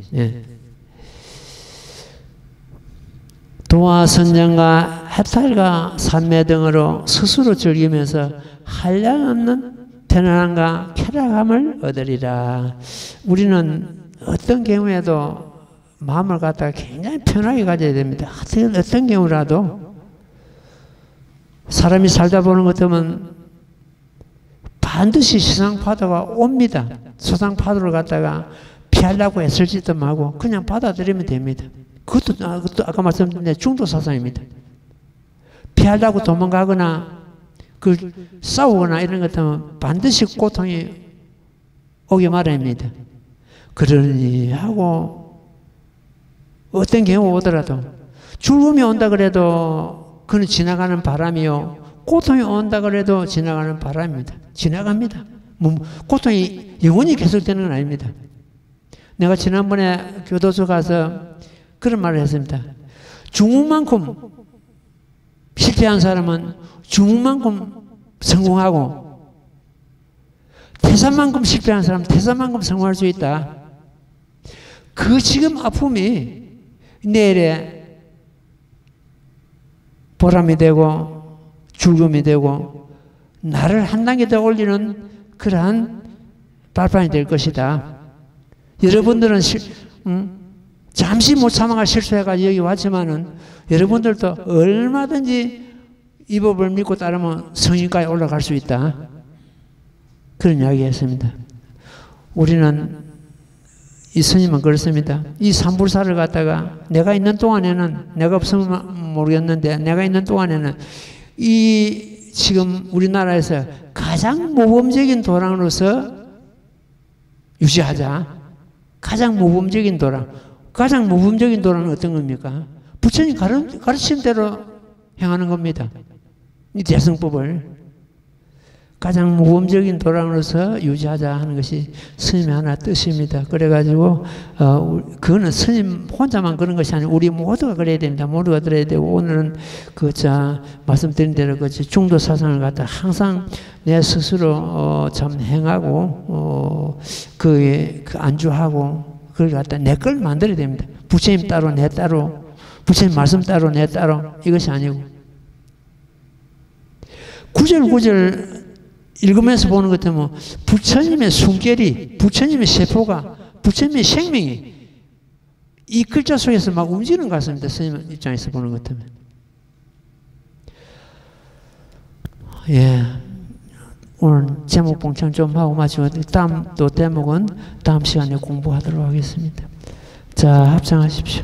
도와 선정과 해탈과 삼매 등으로 스스로 즐기면서 한량없는 편안함과 쾌락함을 얻으리라. 우리는 어떤 경우에도 마음을 갖다가 굉장히 편하게 가져야 됩니다. 어떤 경우라도 사람이 살다 보는 것 때문에 반드시 세상파도가 옵니다. 소상파도를 갖다가 피하려고 애쓸지도 말고 그냥 받아들이면 됩니다. 그것도 아까 말씀드린 중도사상입니다. 피하려고 도망가거나 싸우거나 이런 것 때문에 반드시 고통이 오게 마련입니다. 그러니 하고 어떤 경우 오더라도 죽음이 온다 그래도 그는 지나가는 바람이요. 고통이 온다 그래도 지나가는 바람입니다. 지나갑니다. 고통이 영원히 계속되는 건 아닙니다. 내가 지난번에 교도소 가서 그런 말을 했습니다. 중국만큼 실패한 사람은 중국만큼 성공하고 태산만큼 실패한 사람은 태산만큼 성공할 수 있다. 그 지금 아픔이 내일에 보람이 되고 즐거움이 되고 나를 한 단계 더 올리는 그러한 발판이 될 것이다. 여러분들은 잠시 못 참아가 실수해가지고 여기 왔지만은 여러분들도 얼마든지 이 법을 믿고 따르면 성인까지 올라갈 수 있다. 그런 이야기 했습니다. 우리는 이 스님은 그렇습니다. 이 삼불사를 갖다가 내가 있는 동안에는, 내가 없으면 모르겠는데 내가 있는 동안에는 이 지금 우리나라에서 가장 모범적인 도랑으로서 유지하자. 가장 모범적인 도랑. 가장 모범적인 도랑은 어떤 겁니까? 부처님 가르친 대로 행하는 겁니다. 이 대승법을 가장 모범적인 도랑으로서 유지하자 하는 것이 스님의 하나 뜻입니다. 그래가지고 그거는 스님 혼자만 그런 것이 아니고 우리 모두가 그래야 됩니다. 모두가 들어야 되고 오늘은 말씀드린 대로 중도 사상을 갖다 항상 내 스스로 참 행하고 그 안주하고 그걸 갖다 내 걸 만들어야 됩니다. 부처님 따로 내 따로, 부처님 말씀 따로 내 따로 이것이 아니고 구절 읽으면서 보는 것 같으면 부처님의 숨결이, 부처님의 세포가, 부처님의 생명이 이 글자 속에서 막 움직이는 것 같습니다. 스님 입장에서 보는 것 같으면. 예. 오늘 제목 봉창 좀 하고 마치고 다음 또 대목은 다음 시간에 공부하도록 하겠습니다. 자, 합창하십시오.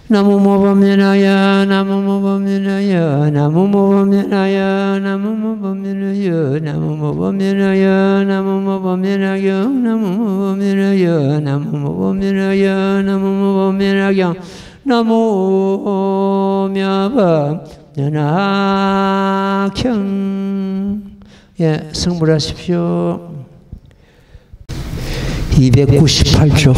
나무모범연하여 나무모범연하여 나무모범연하여 나무모범연하여 나무모범연하여 나무모범연하여 나무모범연하여 나무모범연하여 나무모범연하여 나무모범연하경. 예, 성불하십시오. 298조.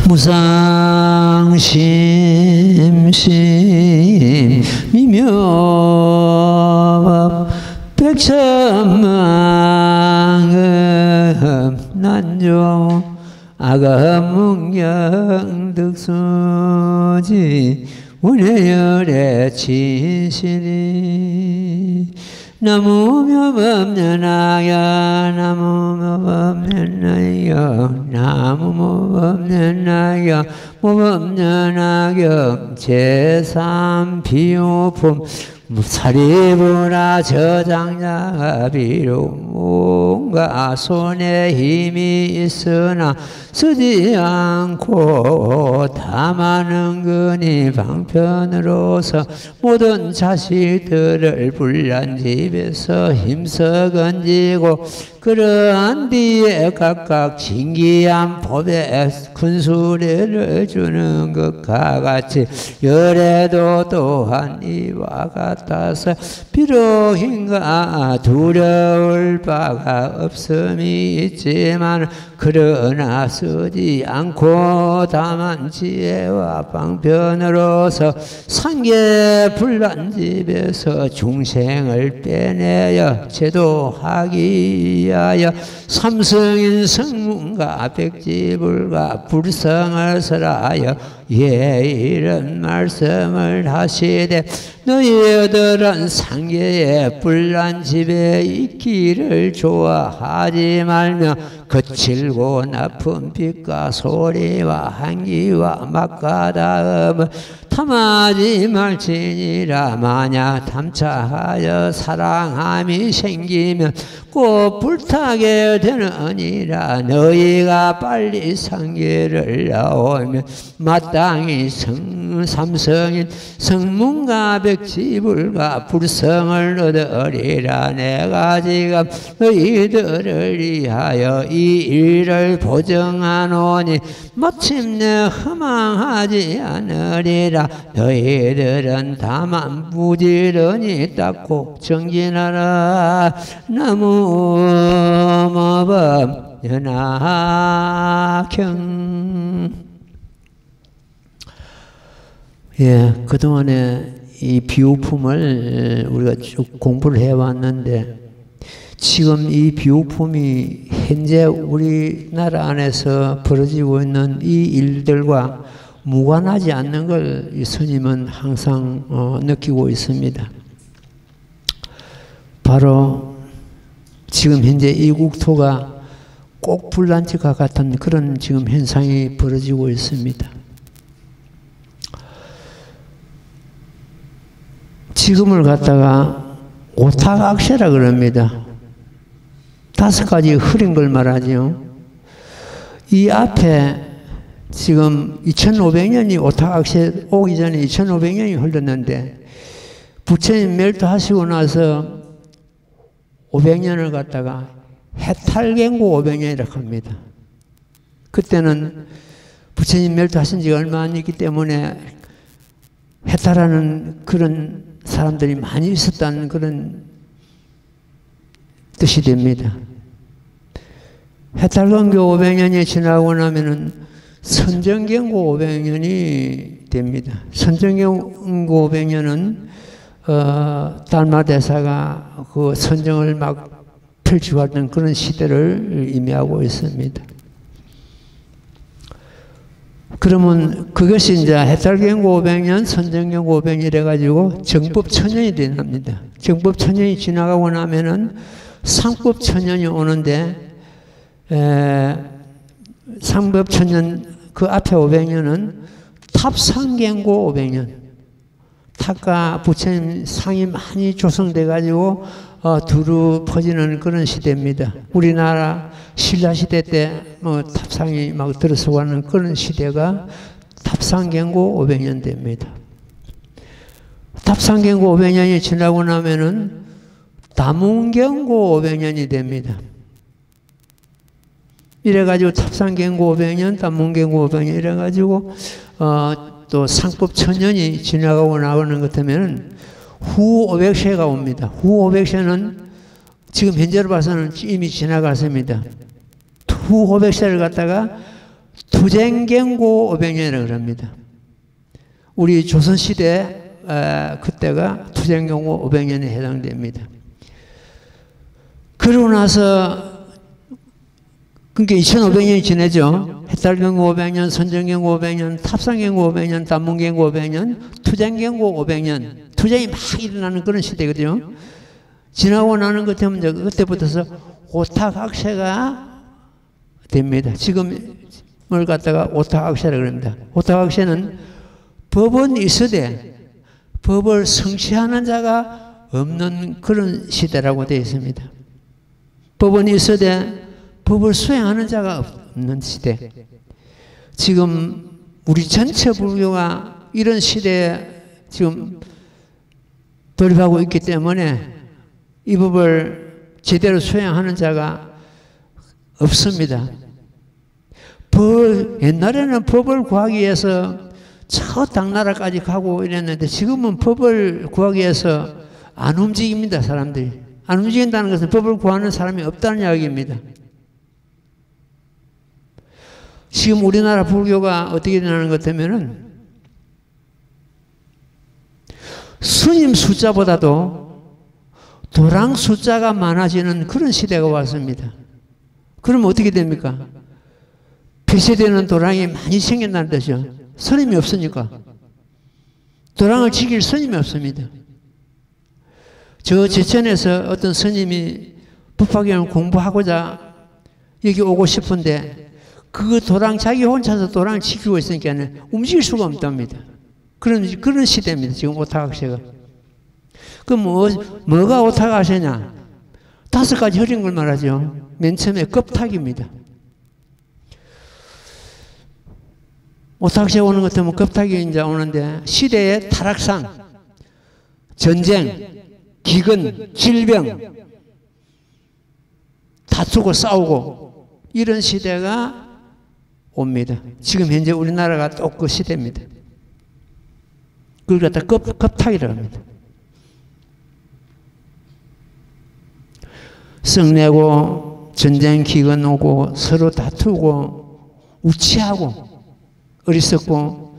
무상심심 미묘법 백천만금 난조 아가문경 득수지 원해열의 진실이 나무묘법연하여 나무묘법연하여 나무묘법연하여 모법연하여 제3비호품 사리부라 저장자가 비록 뭔가 손에 힘이 있으나 쓰지 않고 다만 은근히 방편으로서 모든 자식들을 불난집에서 힘써 건지고 그러한 뒤에 각각 진기한 법에 큰 수레를 주는 것과 같이 열애도 또한 이와 같아서 비록인가 두려울 바가 없음이 있지만 그러나 쓰지 않고 다만 지혜와 방편으로서 상계 불난집에서 중생을 빼내어 제도하기 위하여 삼성인 성문과 백지불과 불성을 설하여 이런 말씀을 하시되 너희들은 상계의 불난집에 있기를 좋아하지 말며 거칠고 나쁜 빛과 소리와 한기와 막가다음을 탐하지 말지니라. 만약 탐차하여 사랑함이 생기면 꼭 불타게 되느니라. 너희가 빨리 상계를 나오면 마땅히 삼성인 성문과 백지불과 불성을 얻으리라. 내가 지금 너희들을 위하여 이 일을 보정하노니 마침내 허망하지 않으리라. 너희들은 다만 부지런히 닦고 정진하라. 나무 유마법 연하경. 예, 그동안에 이 비유품을 우리가 쭉 공부를 해왔는데, 지금 이 비유품이 현재 우리나라 안에서 벌어지고 있는 이 일들과 무관하지 않는 걸 이 스님은 항상 느끼고 있습니다. 바로 지금 현재 이 국토가 꼭 불난치과 같은 그런 지금 현상이 벌어지고 있습니다. 지금을 갖다가 오타각세라 그럽니다. 5가지 흐린 걸 말하죠. 이 앞에 지금 2500년이 오타각세 오기 전에 2500년이 흘렀는데, 부처님 멸도하시고 나서 500년을 갖다가 해탈경고 500년이라고 합니다. 그때는 부처님 멸도하신 지가 얼마 안 있기 때문에 해탈하는 그런 사람들이 많이 있었다는 그런 뜻이 됩니다. 해탈경고 500년이 지나고 나면은 선정경고 500년이 됩니다. 선정경고 500년은 달마대사가 그 선정을 막 펼치고 왔던 그런 시대를 의미하고 있습니다. 그러면 그것이 이제 해탈경고 500년, 선정경고 500년 이래가지고 정법천년이 되납니다. 정법천년이 지나가고 나면은 상법천년이 오는데, 상법천년 그 앞에 500년은 탑상경고 500년. 탑과 부처님 상이 많이 조성돼가지고 두루 퍼지는 그런 시대입니다. 우리나라 신라시대 때 탑상이 막 들어서가는 그런 시대가 탑상경고 500년 됩니다. 탑상경고 500년이 지나고 나면은 다문경고 500년이 됩니다. 이래가지고 탑상경고 500년, 다문경고 500년 이래가지고 또 상법천년이 지나가고 나오는 것 같으면 후 500세가 옵니다. 후 500세는 지금 현재로 봐서는 이미 지나갔습니다. 후 500세를 갖다가 투쟁경고 500년이라고 합니다. 우리 조선시대 그때가 투쟁경고 500년에 해당됩니다. 그러고 나서 그러니까 2500년이 지내죠. 해탈경고 500년, 선정경고 500년, 탑상경고 500년, 단문경고 500년, 투쟁경고 500년. 투쟁이 막 일어나는 그런 시대거든요. 지나고 나는 것 때문에 그때부터서 오타각세가 됩니다. 지금을 갖다가 오타각세라고 그럽니다. 오타각세는 법은 있으되 법을 성취하는 자가 없는 그런 시대라고 되어 있습니다. 법은 있으되 법을 수행하는 자가 없는 시대. 지금 우리 전체 불교가 이런 시대에 지금 돌입하고 있기 때문에 이 법을 제대로 수행하는 자가 없습니다. 옛날에는 법을 구하기 위해서 저 당나라까지 가고 이랬는데, 지금은 법을 구하기 위해서 안 움직입니다. 사람들이. 안 움직인다는 것은 법을 구하는 사람이 없다는 이야기입니다. 지금 우리나라 불교가 어떻게 되는 것 같으면은 스님 숫자보다도 도랑 숫자가 많아지는 그런 시대가 왔습니다. 그러면 어떻게 됩니까? 폐쇄되는 도랑이 많이 생긴다는 뜻이죠. 스님이 없으니까. 도랑을 지킬 스님이 없습니다. 저 제천에서 어떤 스님이 법화경을 공부하고자 여기 오고 싶은데, 그 도랑, 자기 혼자서 도랑을 지키고 있으니까 움직일 수가 없답니다. 그런 시대입니다. 지금 오타각세가. 그럼 뭐가 오타각세냐? 5가지 흐린 걸 말하죠. 맨 처음에 겁탁입니다. 오타각세 오는 것 때문에 겁탁이 이제 오는데, 시대의 타락상, 전쟁, 기근, 질병, 다투고 싸우고 이런 시대가 옵니다. 지금 현재 우리나라가 또 그 시대입니다. 그걸 갖다 겁탁이라고 합니다. 성내고 전쟁 기근 오고 서로 다투고 우치하고 어리석고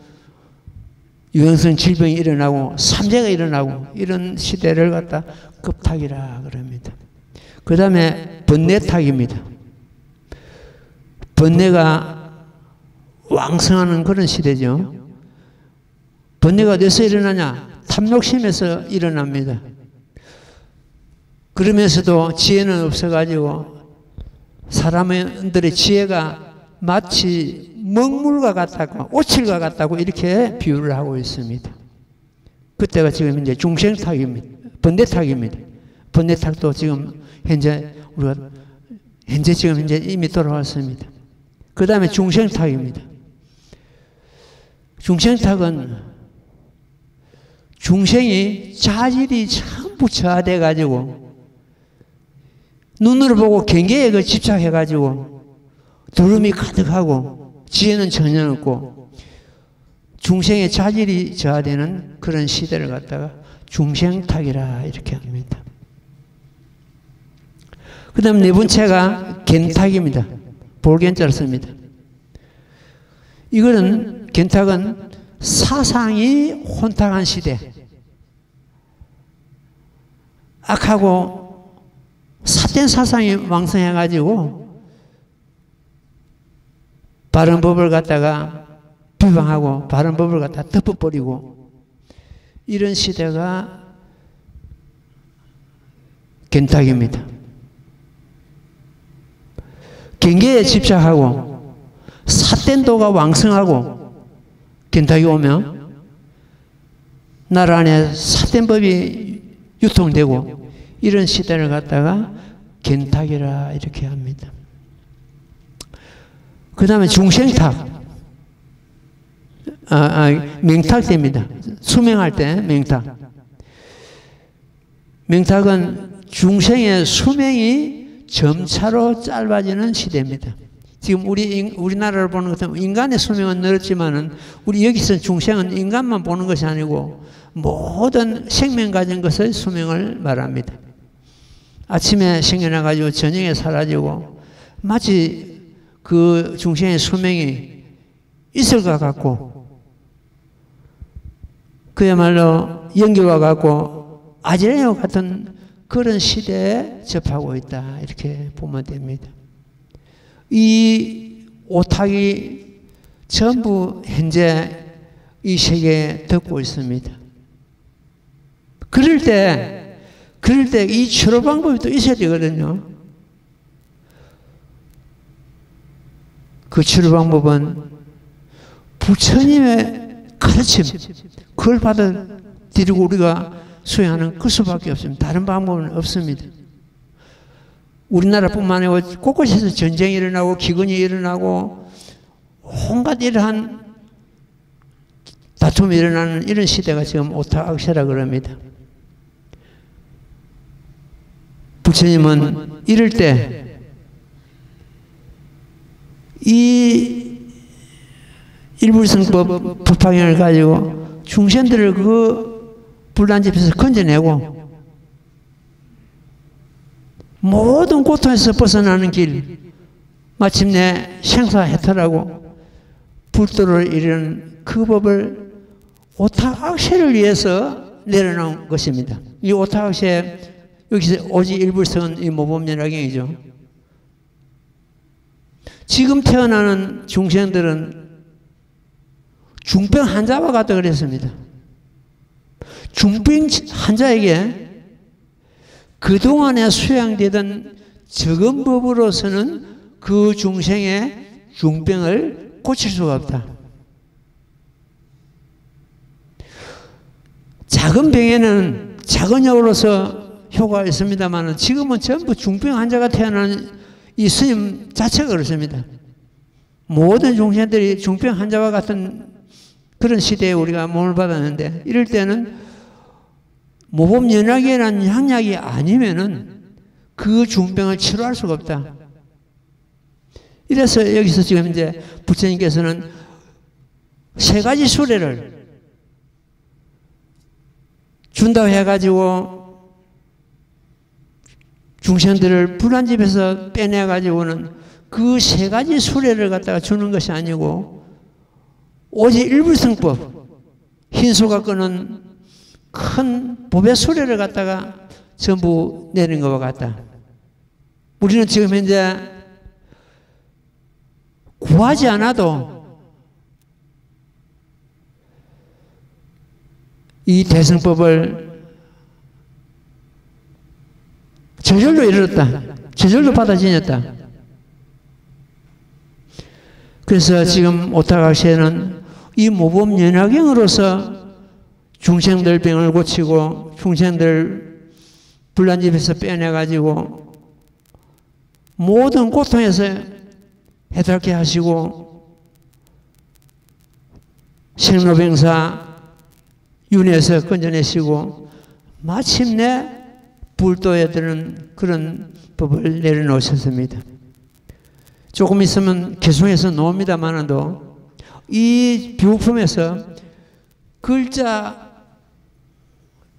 유행성 질병이 일어나고 삼재가 일어나고 이런 시대를 갖다 급탁이라 그럽니다. 그 다음에 번뇌탁입니다. 번뇌가 왕성하는 그런 시대죠. 번뇌가 어디서 일어나냐? 탐욕심에서 일어납니다. 그러면서도 지혜는 없어가지고 사람들의 지혜가 마치 먹물과 같다고 오칠과 같다고 이렇게 비유를 하고 있습니다. 그때가 지금 이제 중생탁입니다. 번뇌탁입니다. 번뇌탁도 지금 현재 지금 이미 돌아왔습니다. 그 다음에 중생탁입니다. 중생탁은 중생이 자질이 전부 저하돼 가지고 눈으로 보고 경계에 그 집착해 가지고 두려움이 가득하고 지혜는 전혀 없고 중생의 자질이 저하되는 그런 시대를 갖다가 중생탁이라 이렇게 합니다. 그 다음 네 번째가 겐탁입니다. 볼겐자를 씁니다. 이거는 겐탁은 사상이 혼탁한 시대, 악하고 삿된 사상이 왕성해가지고 바른 법을 갖다가 비방하고 바른 법을 갖다 덮어버리고 이런 시대가 겐탁입니다. 경계에 집착하고 삿된도가 왕성하고 겐탁이 오면 나라 안에 삿된법이 유통되고 이런 시대를 갖다가 겐탁이라 이렇게 합니다. 그 다음에 중생탁, 맹탁됩니다. 수명할 때 맹탁. 맹탁은 중생의 수명이 점차로 짧아지는 시대입니다. 지금 우리나라를 보는 것 같으면 인간의 수명은 늘었지만은 우리 여기서 중생은 인간만 보는 것이 아니고 모든 생명 가진 것의 수명을 말합니다. 아침에 생겨나가지고 저녁에 사라지고 마치 그 중생의 수명이 있을 것 같고 그야말로 연기와 같고 아지랑이와 같은 그런 시대에 접하고 있다 이렇게 보면 됩니다. 이 오탁이 전부 현재 이 세계에 덮고 있습니다. 그럴 때 이 치료 방법이 또 있어야 되거든요. 그 치료 방법은 부처님의 가르침, 그걸 받아들이고 우리가 수행하는 그 수밖에 없습니다. 다른 방법은 없습니다. 우리나라뿐만 아니고 곳곳에서 전쟁이 일어나고 기근이 일어나고 온갖 이러한 다툼이 일어나는 이런 시대가 지금 오탁악세라 그럽니다. 부처님은 이럴 때 이 일불성법 법화경을 가지고 중생들을 그 불난집에서 건져내고 모든 고통에서 벗어나는 길, 마침내 생사해탈하고 불도를 이루는 그 법을 오탁악세를 위해서 내려놓은 것입니다. 이 오탁악세 여기서 오지 일불성은 이 모범연화경이죠. 지금 태어나는 중생들은 중병 환자와 같다 그랬습니다. 중병 환자에게 그동안에 수양되던 적은 법으로서는 그 중생의 중병을 고칠 수가 없다. 작은 병에는 작은 약으로서 효과가 있습니다만 지금은 전부 중병 환자가 태어나는 이 스님 자체가 그렇습니다. 모든 중생들이 중병 환자와 같은 그런 시대에 우리가 몸을 받았는데 이럴 때는 모범연약이라는 향약이 아니면은 그 중병을 치료할 수가 없다. 이래서 여기서 지금 이제 부처님께서는 세 가지 수레를 준다고 해가지고 중생들을 불난 집에서 빼내가지고는 그 세 가지 수레를 갖다가 주는 것이 아니고 오직 일불성법, 흰소가 끄는 큰 법의 수레를 갖다가 전부 내는 것과 같다. 우리는 지금 현재 구하지 않아도 이 대승법을 저절로 이르렀다. 저절로 받아 지녔다. 그래서 지금 오타각시에는 이 모범 연화경으로서 중생들 병을 고치고 중생들 불난 집에서 빼내가지고 모든 고통에서 해탈케 하시고 생로병사 윤회에서 건져내시고 마침내 불도에 드는 그런 법을 내려놓으셨습니다. 조금 있으면 개송해서 나옵니다만도 이 비우품에서 글자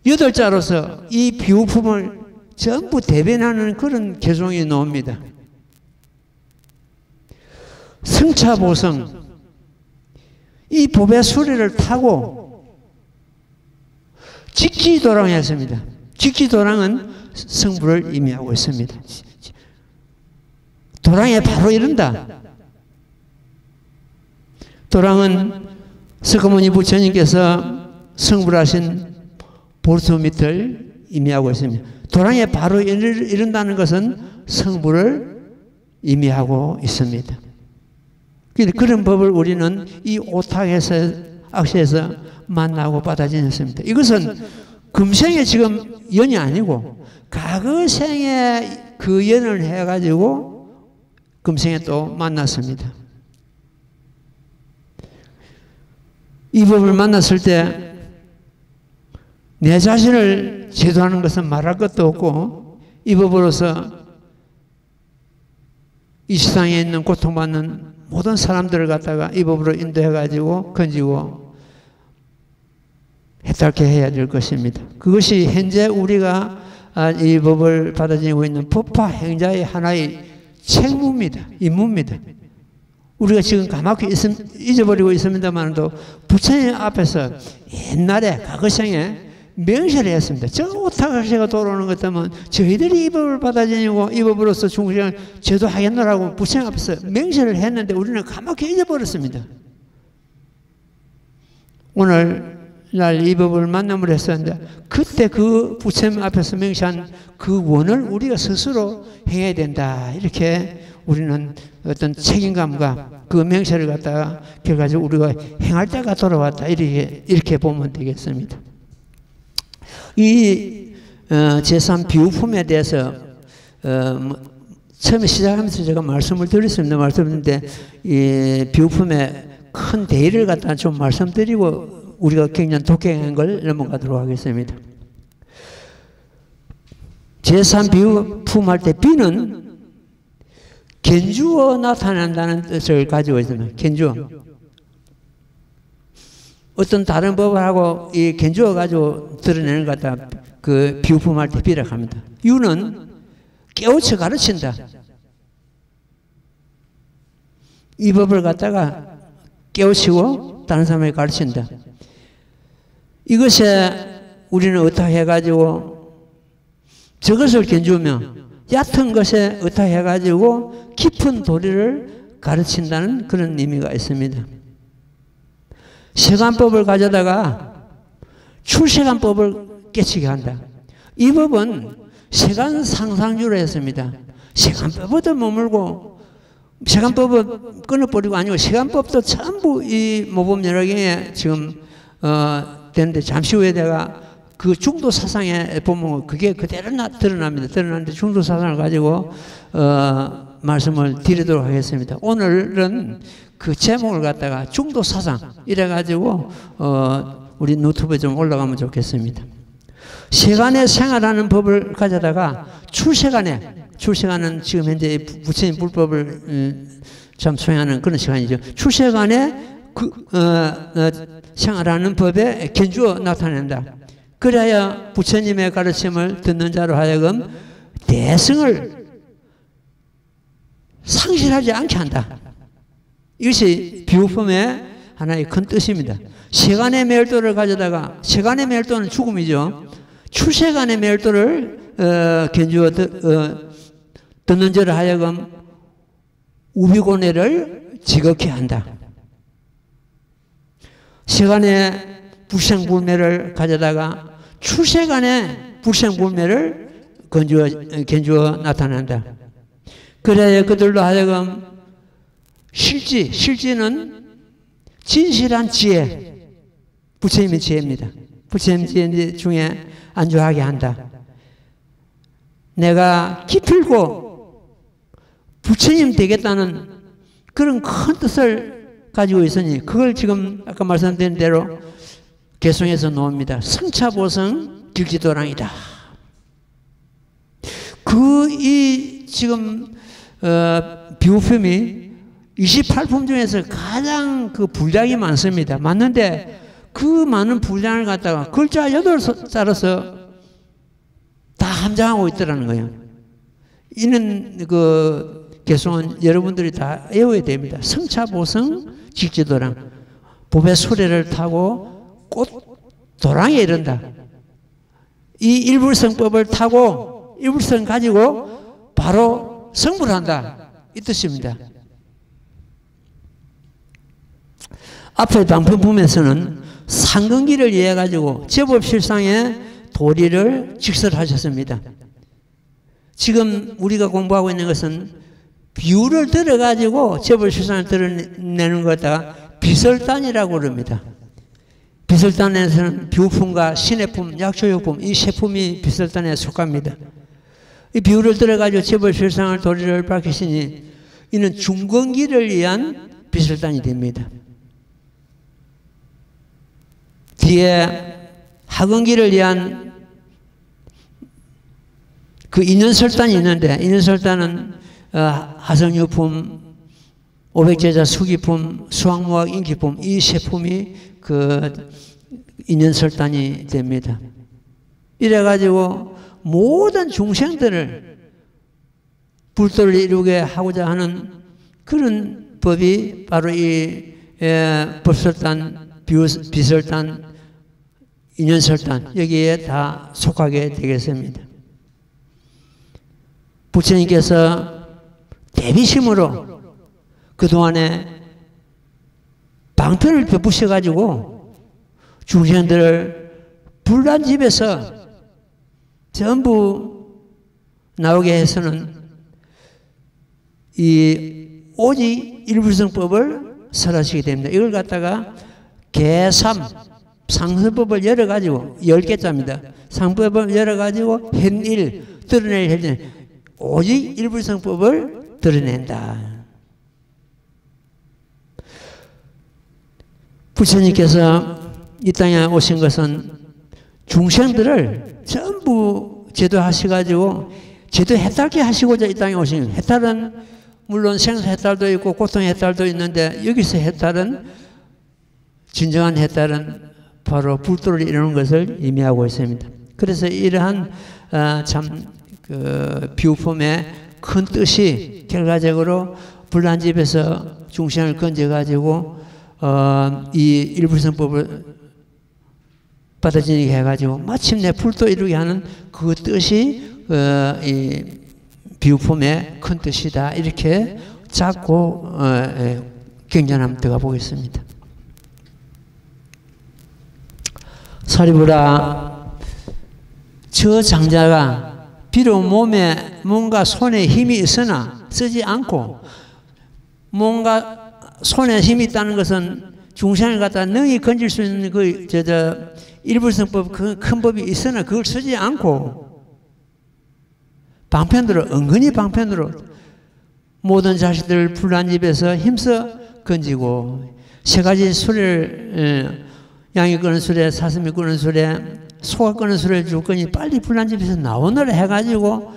8자로서 이 비우품을 전부 대변하는 그런 개송이 나옵니다. 승차보성, 이 법의 수레를 타고 직지도랑했습니다. 직지도랑은 성부를 의미하고 있습니다. 도랑에 바로 이른다. 도랑은 석가모니 부처님께서 성불하신 보르토 밑을 의미하고 있습니다. 도랑에 바로 이른다는 것은 성불을 의미하고 있습니다. 그런 법을 우리는 이 오탁에서 악시에서 만나고 받아지녔습니다. 이것은 금생의 지금 연이 아니고 과거생에 그 연을 해가지고 금생에 또 만났습니다. 이 법을 만났을 때 내 자신을 제도하는 것은 말할 것도 없고 이 법으로서 이 세상에 있는 고통받는 모든 사람들을 갖다가 이 법으로 인도해가지고 건지고 해탈케 해야 될 것입니다. 그것이 현재 우리가 이 법을 받아들이고 있는 법화 행자의 하나의 책무입니다. 임무입니다. 우리가 지금 까맣게 잊어버리고 있습니다만도 부처님 앞에서 옛날에 과거생에 명시를 했습니다. 저 오타각시가 돌아오는 것 때문에 저희들이 이 법을 받아들이고 이 법으로서 중생을 제도하겠노라고 부처님 앞에서 명시를 했는데 우리는 까맣게 잊어버렸습니다. 오늘 날 이 법을 만남을 했었는데 그때 그 부처님 앞에서 명시한 그 원을 우리가 스스로 행해야 된다. 이렇게 우리는 어떤 책임감과 그 명시를 갖다가 결과적으로 우리가 행할 때가 돌아왔다. 이렇게 보면 되겠습니다. 이 제3비유품에 대해서 처음에 시작하면서 제가 말씀을 드렸습니다. 말씀드렸는데 이 비유품의 큰 대의를 갖다 좀 말씀드리고 우리가 굉장히 독행한 걸 넘어가도록 하겠습니다. 제3비유품 할 때 비는 견주어 나타난다는 뜻을 가지고 있습니다. 견주어. 어떤 다른 법을 하고 이 견주어 가지고 드러내는 것 같다. 그 비유품 할 때 비라고 합니다. 유는 깨우쳐 가르친다. 이 법을 갖다가 깨우치고 다른 사람에게 가르친다. 이것에 우리는 어떻게 해가지고 저것을 견주며 얕은 것에 어떻게 해가지고 깊은 도리를 가르친다는 그런 의미가 있습니다. 세간법을 가져다가 출세간법을 깨치게 한다. 이 법은 세간 상상주로 했습니다. 세간법부터 머물고 세간법은 끊어버리고 아니고 세간법도 전부 이 모범연화경에 지금 되는데 잠시 후에 내가 그 중도 사상에 보면 그게 그대로 드러납니다. 드러나는데 중도 사상을 가지고 말씀을 드리도록 하겠습니다. 오늘은 그 제목을 갖다가 중도 사상 이래가지고 우리 유튜브에 좀 올라가면 좋겠습니다. 세간의 생활하는 법을 가져다가 출세간은 지금 현재 부처님 불법을 참 소행하는 그런 시간이죠. 출세간에 생활하는 법에 견주어 나타낸다. 그래야 부처님의 가르침을 듣는 자로 하여금 대성을 상실하지 않게 한다. 이것이 비유품의 하나의 큰 뜻입니다. 세간의 멸도를 가져다가, 세간의 멸도는 죽음이죠. 출세간의 멸도를 견주어 듣는 자를 하여금 우비고뇌를 지극히 한다. 세간의 불생불매를 가져다가 출세간의 불생불매를 견주어 나타난다. 그래야 그들로 하여금 실지는 진실한 지혜, 부처님의 지혜입니다. 부처님 지혜 중에 안주하게 한다. 내가 기필고 부처님 되겠다는 그런 큰 뜻을 가지고 있으니 그걸 지금 아까 말씀드린 대로 개성해서 놓습니다. 성차보성 길지도랑이다. 이 지금 비유품이 28품 중에서 가장 그 분량이 많습니다. 맞는데 그 많은 분량을 갖다가 글자 8자로서 다 함장하고 있더라는 거예요. 이는 그 개성은 여러분들이 다 외워야 됩니다. 성차보성 직지도랑 법의 수레를 타고 꽃 도랑에 이른다. 이 일불성법을 타고 일불성 가지고 바로 성불한다. 이 뜻입니다. 앞에 방편품에서는 상근기를 이해해 가지고 제법실상의 도리를 직설하셨습니다. 지금 우리가 공부하고 있는 것은 비유를 들어가지고 제법실상을 드러내는 것다가 비설단이라고 그럽니다. 비설단에서는 비유품과 신해품, 약초육품 이 세 품이 비설단에 속합니다. 이 비유를 들어가지고 제법실상을 도리를 밝히시니 이는 중근기를 위한 비설단이 됩니다. 뒤에 하근기를 위한 그 인연설단이 있는데 인연설단은 하성유품, 오백제자 수기품, 수학무학 인기품 이 세 품이 그 인연설단이 됩니다. 이래가지고 모든 중생들을 불도를 이루게 하고자 하는 그런 법이 바로 이 법설단, 비설단, 인연설단 여기에 다 속하게 되겠습니다. 부처님께서 대비심으로 그동안에 방편을 베푸셔가지고 중생들을 불난집에서 전부 나오게 해서는 이 오직 일불성법을 설하시게 됩니다. 이걸 갖다가 개삼, 상서법을 열어가지고 10개짜입니다. 상법을 열어가지고 현일, 드러낼 현일, 오직 일불성법을 드러낸다. 부처님께서 이 땅에 오신 것은 중생들을 전부 제도하셔가지고 제도 해탈게 하시고자 이 땅에 오신 거예요. 해탈은 물론 생사 해탈도 있고 고통 해탈도 있는데 여기서 해탈은 진정한 해탈은 바로 불도를 이루는 것을 의미하고 있습니다. 그래서 이러한 그 비유품의 큰 뜻이 결과적으로 불난집에서 중생을 건져가지고 이 일불성법을 받아들이게 해가지고 마침내 불도 이루게 하는 그 뜻이 이 비유품의 큰 뜻이다. 이렇게 잡고 경전함 들어가 보겠습니다. 사리부라, 저 장자가 비록 몸에 뭔가 손에 힘이 있으나 쓰지 않고 뭔가 손에 힘이 있다는 것은 중생을 갖다 능히 건질 수 있는 그 일불성법 그 큰 법이 있으나 그걸 쓰지 않고 방편으로 은근히 방편으로 모든 자식들을 불난집에서 힘써 건지고 세 가지 수레를 양이 끄는 수레, 사슴이 끄는 수레, 소가 끄는 수레를 줄 거니 빨리 불난집에서 나오느라 해가지고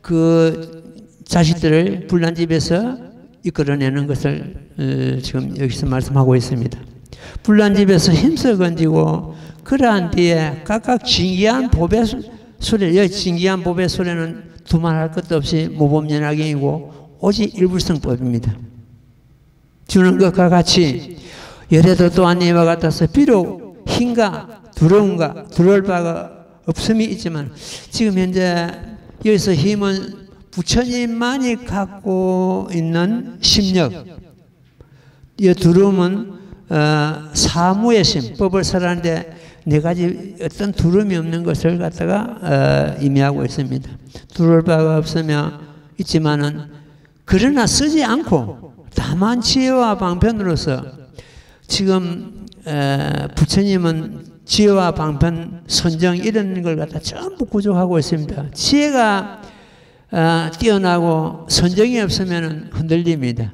그 자식들을 불난집에서 이끌어내는 것을 지금 여기서 말씀하고 있습니다. 불난집에서 힘써 건지고 그러한 뒤에 각각 진기한 법의 수레, 여기 진기한 법의 수레는 두말할 것도 없이 모범연하경이고 오직 일불성법입니다. 주는 것과 같이 열애도 또한 이와 같아서 비록 힘과 두려움과 두려울 바가 없음이 있지만 지금 현재 여기서 힘은 부처님만이 갖고 있는 심력, 이 두려움은 사무의 심, 법을 설하는데 네 가지 어떤 두려움이 없는 것을 갖다가 의미하고 있습니다. 두려울 바가 없으며 있지만은 그러나 쓰지 않고 다만 지혜와 방편으로서 지금 부처님은 지혜와 방편, 선정 이런 걸 갖다 전부 구족하고 있습니다. 지혜가 뛰어나고 선정이 없으면 흔들립니다.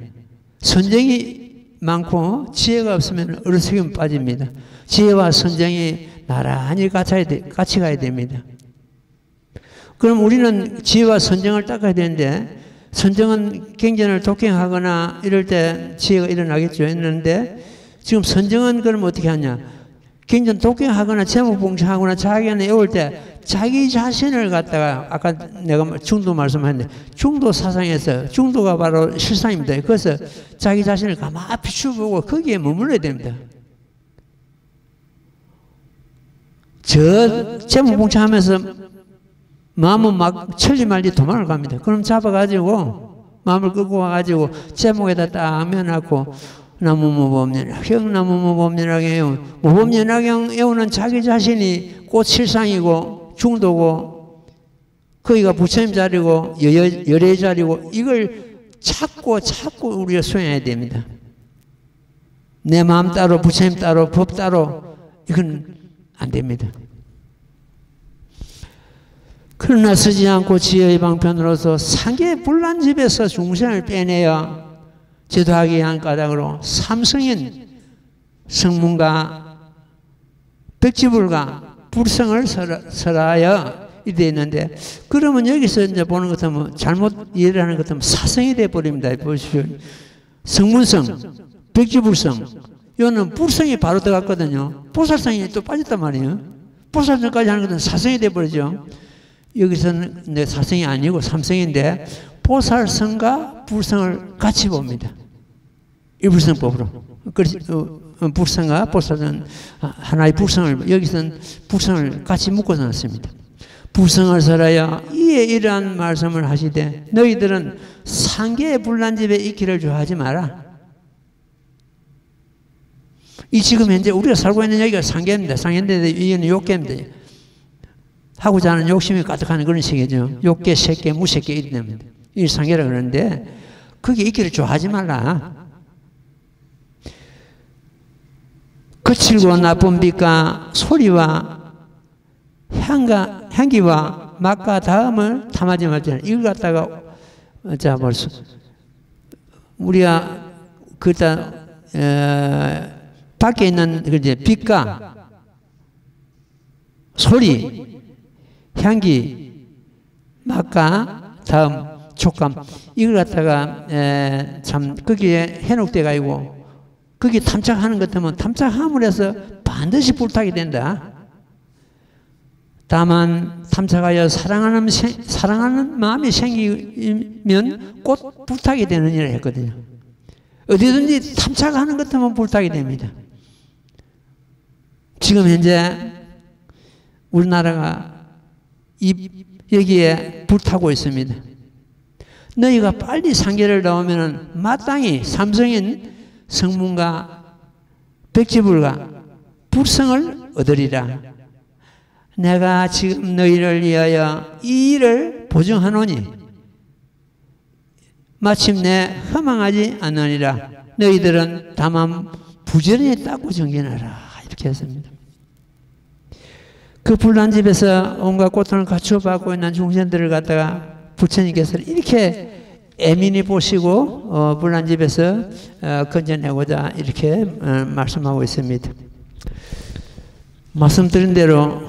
선정이 많고 지혜가 없으면 어리석음 빠집니다. 지혜와 선정이 나란히 같이 가야 됩니다. 그럼 우리는 지혜와 선정을 닦아야 되는데 선정은 경전을 독행하거나 이럴 때 지혜가 일어나겠죠. 했는데 지금 선정은 그럼 어떻게 하냐? 경전 독행하거나 제목봉창하거나 자기는 외울 때 자기 자신을 갖다가 아까 내가 중도 말씀했는데 중도 사상에서 중도가 바로 실상입니다. 그래서 자기 자신을 가만히 비추보고 거기에 머물러야 됩니다. 저 제목봉창하면서 마음은 막 천리말리 도망을 갑니다. 그럼 잡아가지고 마음을 끄고 와가지고 제목에다 딱 면하고 나무모범연하경, 나무모범연하경, 모범연하경 애우는 자기 자신이 곧 실상이고 중도고 거기가 부처님 자리고 열애 자리고 이걸 찾고 우리가 수행해야 됩니다. 내 마음 따로 부처님 따로 법 따로 이건 안 됩니다. 그러나 쓰지 않고 지혜의 방편으로서 상계 불난집에서 중생을 빼내어 제도하기 위한 까닭으로 삼성인 성문과 백지불과 불성을 설하여 이래 있는데 그러면 여기서 이제 보는 것 같으면 잘못 이해를 하는 것 같으면 사성이 되어 버립니다. 보십시오. 성문성, 백지불성 이거는 불성이 바로 들어갔거든요. 보살성이 또 빠졌단 말이에요. 보살성까지 하는 것은 사성이 되어 버리죠. 여기서는 내 사성이 아니고 삼성인데 보살성과 불성을 같이 봅니다. 일불성법으로. 불성과 보살은 하나의 불성을 여기서는 불성을 같이 묶어서 놨습니다. 불성을 설하여 이에 이러한 말씀을 하시되 너희들은 상계의 불난집에 있기를 좋아하지 마라. 이 지금 현재 우리가 살고 있는 여기가 상계입니다. 상계인데 이게는 욕계입니다. 하고자 하는 욕심이 가득한 그런 세계죠. 욕계, 색계, 무색계 이런 됩니다. 이 상계라 그러는데 거기에 있기를 좋아하지 말라. 거칠고 나쁜 빛과 소리와 향기와 맛과 다음을 탐하지 말자. 이걸 갖다가 자 벌써 우리가 그다 밖에 있는 이제 빛과 소리, 향기, 맛과 다음 촉감 이걸 갖다가 참 거기에 해놓게 가지고 거기에 탐착하는 것 같으면 탐착함을 해서 반드시 불타게 된다. 다만 탐착하여 사랑하는 마음이 생기면 곧 불타게 되는 일을 했거든요. 어디든지 탐착하는 것 같으면 불타게 됩니다. 지금 현재 우리나라가 여기에 불타고 있습니다. 너희가 빨리 상계를 나오면 마땅히 삼성인 성문과 백지불과 불성을 얻으리라. 내가 지금 너희를 위하여 이 일을 보증하노니 마침내 허망하지 않으리라. 너희들은 다만 부지런히 닦고 정진하라. 이렇게 했습니다. 그 불난집에서 온갖 고통을 갖추어 받고 있는 중생들을 갖다가 부처님께서 이렇게 애민히 보시고 불난집에서 건져내고자 이렇게 말씀하고 있습니다. 말씀드린 대로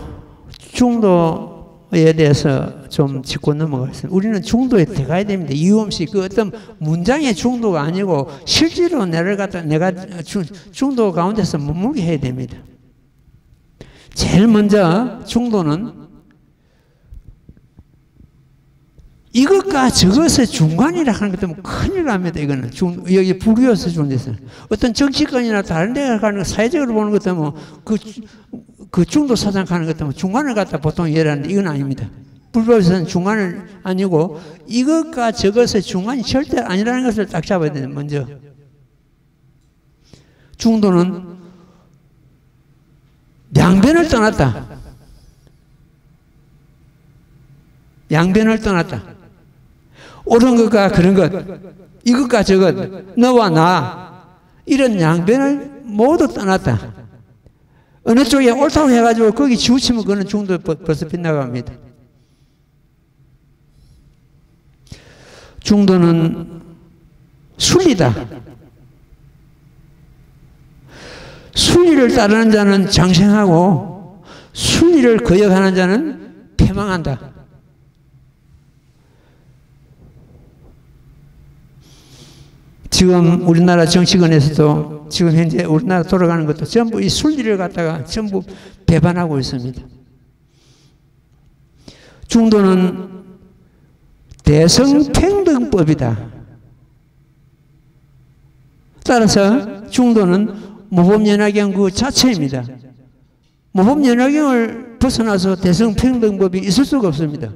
중도에 대해서 좀 짚고 넘어가겠습니다. 우리는 중도에 들어가야 됩니다. 이유 없이 그 어떤 문장의 중도가 아니고 실제로 내가 중도 가운데서 머물게 해야 됩니다. 제일 먼저 중도는 이것과 저것의 중간이라 하는 것 때문에 큰일 납니다. 이거는 여기 불교에서 중대에서 어떤 정치권이나 다른 데 가는 거 사회적으로 보는 것 때문에 그 중도 사상 가는 것 때문에 중간을 갖다 보통 이해하는데 이건 아닙니다. 불교에서는 중간은 아니고 이것과 저것의 중간이 절대 아니라는 것을 딱 잡아야 돼요. 먼저 중도는 양변을 떠났다. 양변을 떠났다. 옳은 것과 그런 것, 이것과 저것, 너와 나, 이런 양변을 모두 떠났다. 어느 쪽에 옳다고 해가지고 거기 치우치면 그거는 중도에 벌써 빗나갑니다. 중도는 순리다. 순리를 따르는 자는 장생하고 순리를 거역하는 자는 패망한다. 지금 우리나라 정치권에서도 지금 현재 우리나라 돌아가는 것도 전부 이 순리를 갖다가 전부 배반하고 있습니다. 중도는 대성평등법이다. 따라서 중도는 모범연화경 그 자체입니다. 모범연화경을 벗어나서 대성평등법이 있을 수가 없습니다.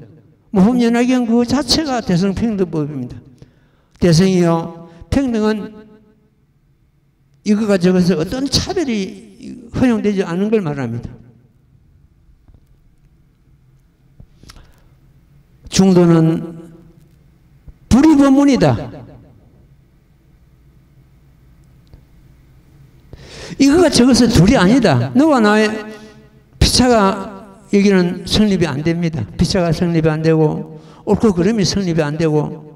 모범연화경 그 자체가 대성평등법입니다. 대성이요, 평등은 이거가 저것서 어떤 차별이 허용되지 않은 걸 말합니다. 중도는 불의법문이다. 이거가 저것은 둘이 아니다. 너와 나의 피차가 여기는 성립이 안 됩니다. 피차가 성립이 안 되고 옳고 그름이 성립이 안 되고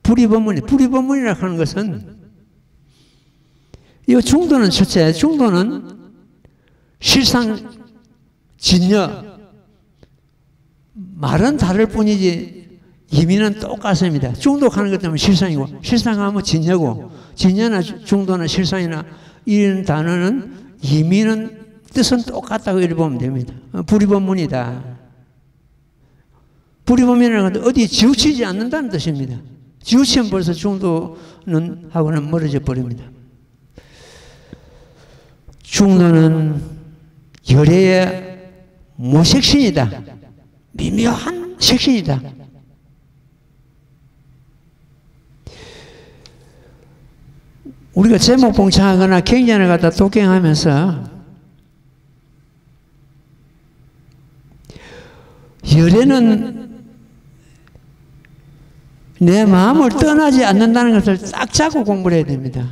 불의법문이라고 하는 것은 이 중도는 첫째, 중도는 실상 진여 말은 다를 뿐이지 의미는 똑같습니다. 중독하는 것 때문에 실상이고 실상하면 진여고 진여나 중도나 실상이나 이런 단어는 의미는 뜻은 똑같다고 이렇게 보면 됩니다. 불의법문이다. 불의법문이라는 건 어디 지우치지 않는다는 뜻입니다. 지우치면 벌써 중도는 하고는 멀어져 버립니다. 중도는 열애의 모색신이다. 미묘한 색신이다. 우리가 제목 봉창하거나 경전을 갖다 독경하면서 열애는 내 마음을 떠나지 않는다는 것을 딱 잡고 공부를 해야 됩니다.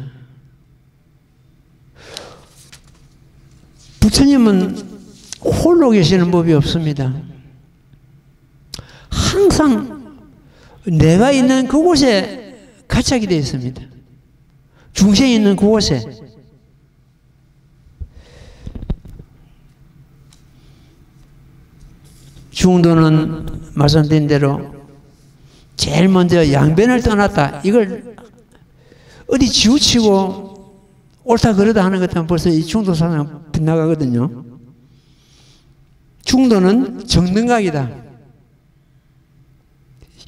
부처님은 홀로 계시는 법이 없습니다. 항상 내가 있는 그곳에 가착이 되어 있습니다. 중생이 있는 그곳에. 중도는 말씀드린 대로 제일 먼저 양변을 떠났다. 이걸 어디 지우치고 옳다 그러다 하는 것 때문에 벌써 이 중도 사상 빗나가거든요. 중도는 정등각이다.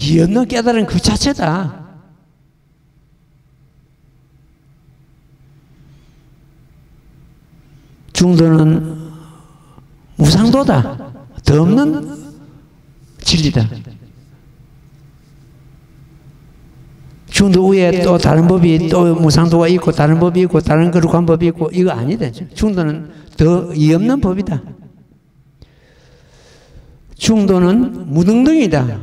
이 없는 깨달은 그 자체다. 중도는 무상도다. 더 없는 진리다. 중도 위에 또 다른 법이 또 무상도가 있고 다른 법이 있고 다른 거룩한 법이 있고 이거 아니다. 중도는 더 이 없는 법이다. 중도는 무등등이다.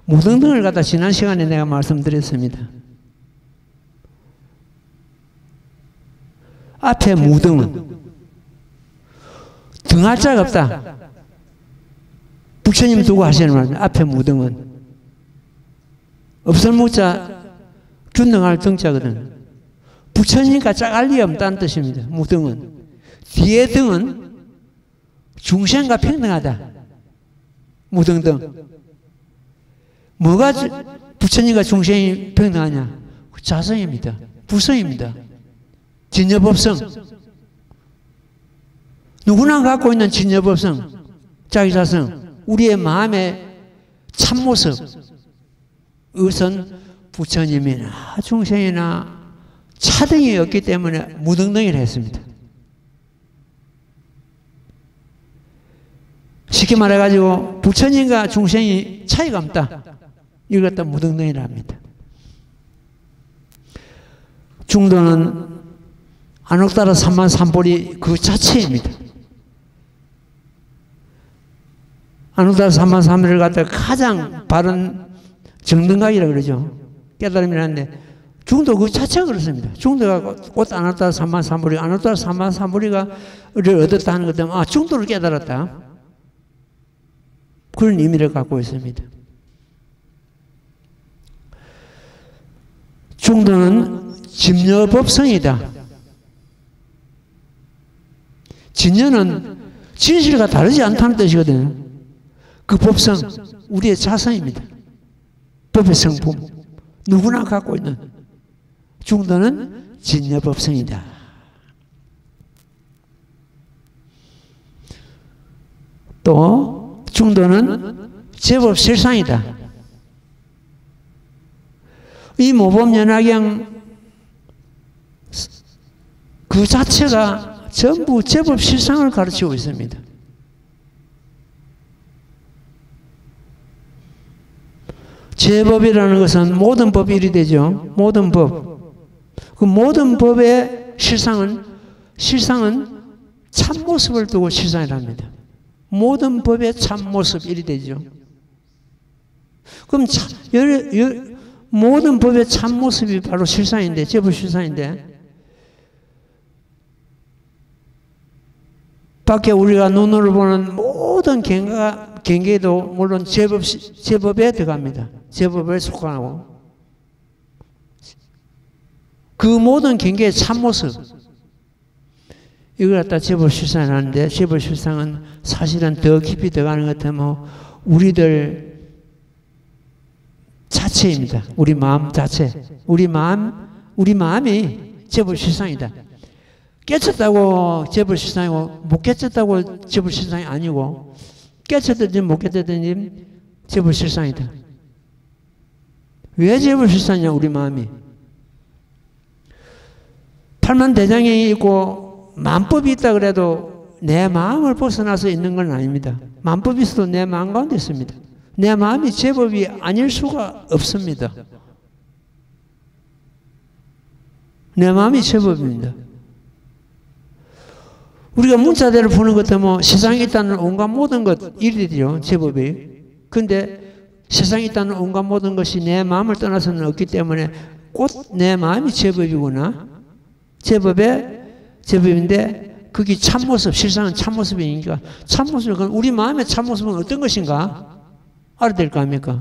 무등등을 갖다 지난 시간에 내가 말씀드렸습니다. 앞에 무등은 등할 자가 없다. 부처님 두고 하시는 말입니다. 앞에 무등은 없을 무자 균등할 등자거든. 부처님과 짝할 리 없다는 뜻입니다. 무등은 뒤에 등은 중생과 평등하다. 무등등. 뭐가 부처님과 중생이 평등하냐? 자성입니다. 부성입니다. 진여법성. 누구나 갖고 있는 진여법성, 자기 자성, 우리의 마음에 참모습. 이것은 부처님이나 중생이나 차등이 없기 때문에 무등등이를 했습니다. 쉽게 말해가지고 부처님과 중생이 차이가 없다. 이걸 갖다 무등등이라 합니다. 중도는 안옥따라 삼만삼보리 그 자체입니다. 안옥따라 삼만삼보리를 갖다가 가장 바른 정등각이라고 그러죠. 깨달음이라는데 중도 그 자체가 그렇습니다. 중도가 곧 안옥따라 삼만삼보리, 안옥따라 삼만삼보리가 얻었다 하는 것 때문에 중도를 깨달았다. 그런 의미를 갖고 있습니다. 중도는 집려법성이다. 진여는 진실과 다르지 않다는 뜻이거든요. 그 법성, 우리의 자성입니다. 법의 성품, 누구나 갖고 있는. 중도는 진여법성이다. 또 중도는 제법 실상이다. 이 모범연화경 그 자체가 전부 제법 실상을 가르치고 있습니다. 제법이라는 것은 모든 법이 일이 되죠. 모든 법. 그 모든 법의 실상은 참모습을 두고 실상이랍니다. 모든 법의 참모습 일이 되죠. 그럼 모든 법의 참모습이 바로 실상인데, 제법 실상인데, 밖에 우리가 눈으로 보는 모든 경계도 물론 제법에 들어갑니다. 제법에 속하고. 그 모든 경계의 참모습. 이걸 갖다 제법 실상을 하는데, 제법 실상은 사실은 더 깊이 들어가는 것 같으면 우리들 자체입니다. 우리 마음 자체. 우리 마음이 제법 실상이다. 깨쳤다고 제법 실상이고, 못 깨쳤다고 제법 실상이 아니고, 깨쳤든지 못 깨쳤든지 제법 실상이다. 왜 제법 실상이냐, 우리 마음이. 팔만대장경이 있고, 만법이 있다 그래도 내 마음을 벗어나서 있는 건 아닙니다. 만법이 있어도 내 마음 가운데 있습니다. 내 마음이 제법이 아닐 수가 없습니다. 내 마음이 제법입니다. 우리가 문자대로 보는 것 때문에 세상에 있다는 온갖 모든 것 일이죠. 제법이. 그런데 세상에 있다는 온갖 모든 것이 내 마음을 떠나서는 없기 때문에 곧 내 마음이 제법이구나. 제법인데 그게 참모습, 실상은 참모습이니까 참모습은 우리 마음의 참모습은 어떤 것인가? 알아야 될 거 아닙니까?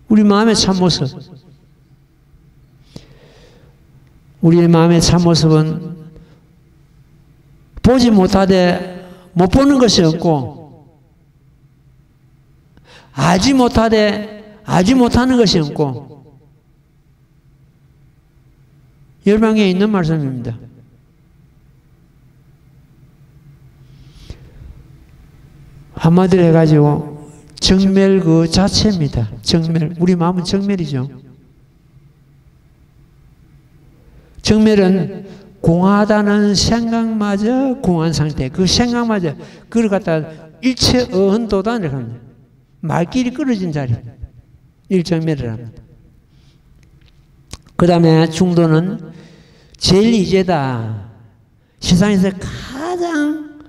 우리 마음의 참모습. 우리 마음의 참모습은 보지 못하되 못 보는 것이 없고, 알지 못하되 알지 못하는 것이 없고, 열방에 있는 말씀입니다. 한마디로 해가지고 정멸 그 자체입니다. 정멸. 우리 마음은 정멸이죠. 정멸은 공하다는 생각마저 공한 상태. 그 생각마저 그걸 갖다 일체 어흔도단을 합니다. 말길이 끊어진 자리. 일정멸을 합니다. 그 다음에 중도는 제일 이제다. 세상에서 가장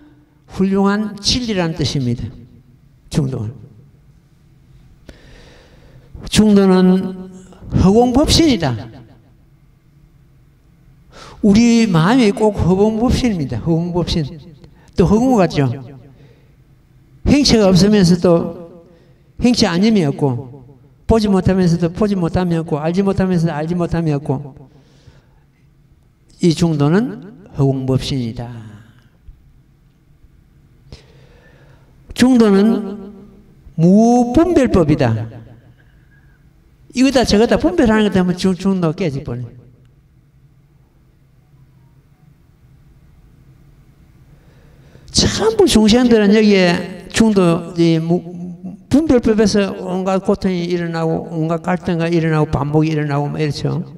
훌륭한 진리라는 뜻입니다. 중도는. 중도는 허공법신이다. 우리 마음이 꼭 허공법신입니다. 허공법신. 또 허공 같죠? 행체가 없으면서도 행체 아님이 없고, 보지 못하면서도 보지 못함이 없고, 알지 못하면서도 알지 못함이 없고, 이 중도는 허공법신이다. 중도는 무분별법이다. 이거다 저거다 분별하는 것 때문에 중도 깨질 뻔해. 전부 중생들은 여기에 중도 분별법에서 온갖 고통이 일어나고 온갖 갈등이 일어나고 반목이 일어나고 막 이렇죠.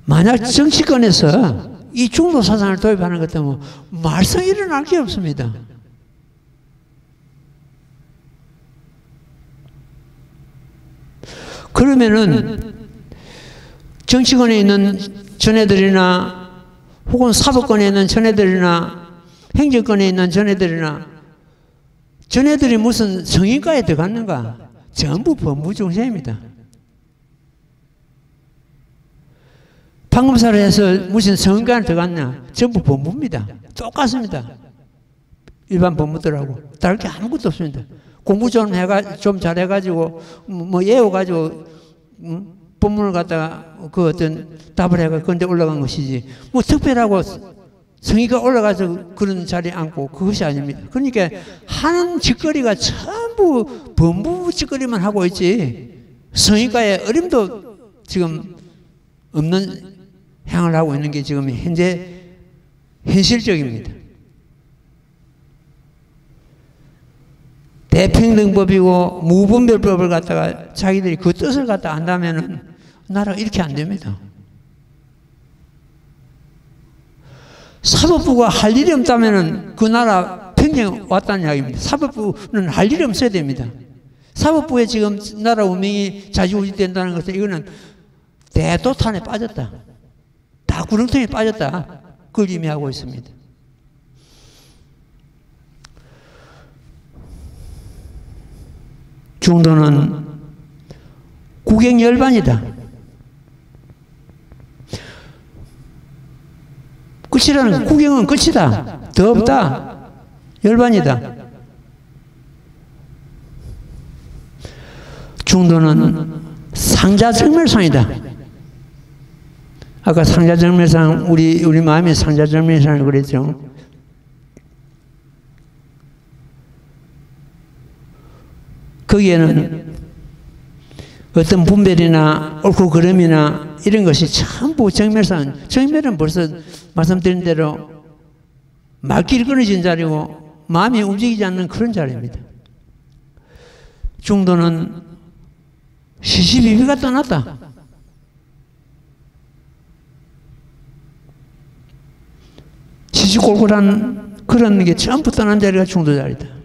만약 정치권에서 이 중도 사상을 도입하는 것 때문에 말썽이 일어날 게 없습니다. 그러면은 정치권에 있는 전애들이나 혹은 사법권에 있는 전애들이나 행정권에 있는 전애들이나 전애들이 무슨 성인과에 들어갔는가? 전부 법무 중심입니다. 판검사를 해서 무슨 성인과에 들어갔냐? 전부 법무입니다. 똑같습니다. 일반 법무들하고 다를 게 아무것도 없습니다. 공부 좀 잘해가지고 뭐 외워가지고 법문을 갖다가 그 어떤 답을 해가 그런데 올라간 것이지 뭐 특별하고 성의가 올라가서 그런 자리에 앉고 그것이 아닙니다. 그러니까 하는 짓거리가 전부 법무 짓거리만 하고 있지 성의가의 어림도 지금 없는 행을 하고 있는 게 지금 현재 현실적입니다. 대평등법이고 무분별법을 갖다가 자기들이 그 뜻을 갖다 안다면은 나라가 이렇게 안 됩니다. 사법부가 할 일이 없다면은 그 나라 평생 왔다는 이야기입니다. 사법부는 할 일이 없어야 됩니다. 사법부에 지금 나라 운명이 좌지우지 된다는 것은 이거는 대도탄에 빠졌다. 다 구렁텅이에 빠졌다. 그걸 의미하고 있습니다. 중도는 국영열반이다. 끝이라는 국영은 끝이다. 더 없다. 열반이다. 중도는 상자정멸상이다. 아까 상자정멸상 우리 마음에 상자정멸상을 그랬죠. 거기에는 어떤 분별이나 옳고 그름이나 이런 것이 전부 정멸상, 정멸은 벌써 말씀드린 대로 말길이 끊어진 자리고 마음이 움직이지 않는 그런 자리입니다. 중도는 시시비비가 떠났다. 시시콜콜한 그런 게 전부 떠난 자리가 중도 자리다.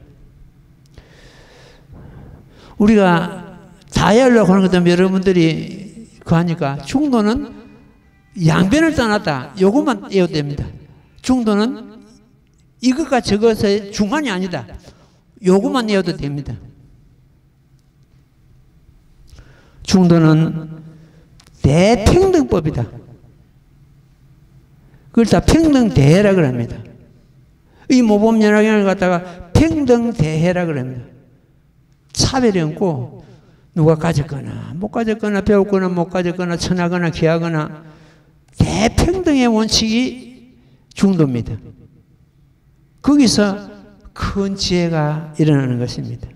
우리가 다이얼라고 하는 것도 여러분들이 그 하니까 중도는 양변을 떠났다. 요것만 외워도 됩니다. 중도는 이것과 저것의 중간이 아니다. 요것만 외워도 됩니다. 중도는 대평등법이다. 그걸 다 평등대회라고 합니다. 이 모범연합을 갖다가 평등대회라고 합니다. 차별이 없고 누가 가졌거나 못 가졌거나 배웠거나 못 가졌거나 천하거나 귀하거나 대평등의 원칙이 중도입니다. 거기서 큰 지혜가 일어나는 것입니다.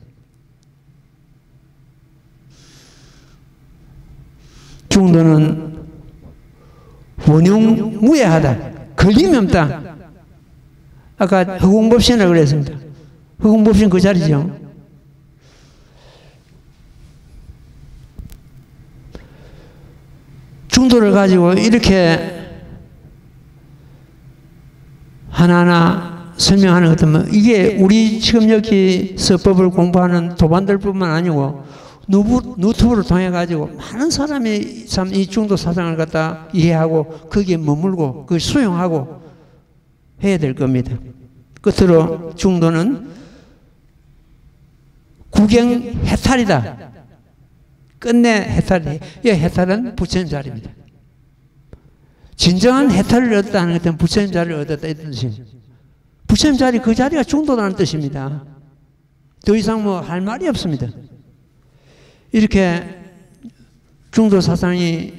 중도는 원흉무예하다. 걸림이 없다. 아까 허공법신이라고 그랬습니다. 허공법신 그 자리죠. 중도를 가지고 이렇게 하나하나 설명하는 것 같으면 이게 우리 지금 여기서 법을 공부하는 도반들뿐만 아니고 유튜브를 통해 가지고 많은 사람이 참 이 중도 사상을 갖다 이해하고 거기에 머물고 그걸 수용하고 해야 될 겁니다. 끝으로 중도는 구경해탈이다. 끝내 해탈이. 이 해탈은 부처님 자리입니다. 진정한 해탈을 얻었다는 것은 부처님 자리를 얻었다 이런 뜻입니다. 부처님 자리 그 자리가 중도라는 뜻입니다. 더 이상 뭐 할 말이 없습니다. 이렇게 중도 사상이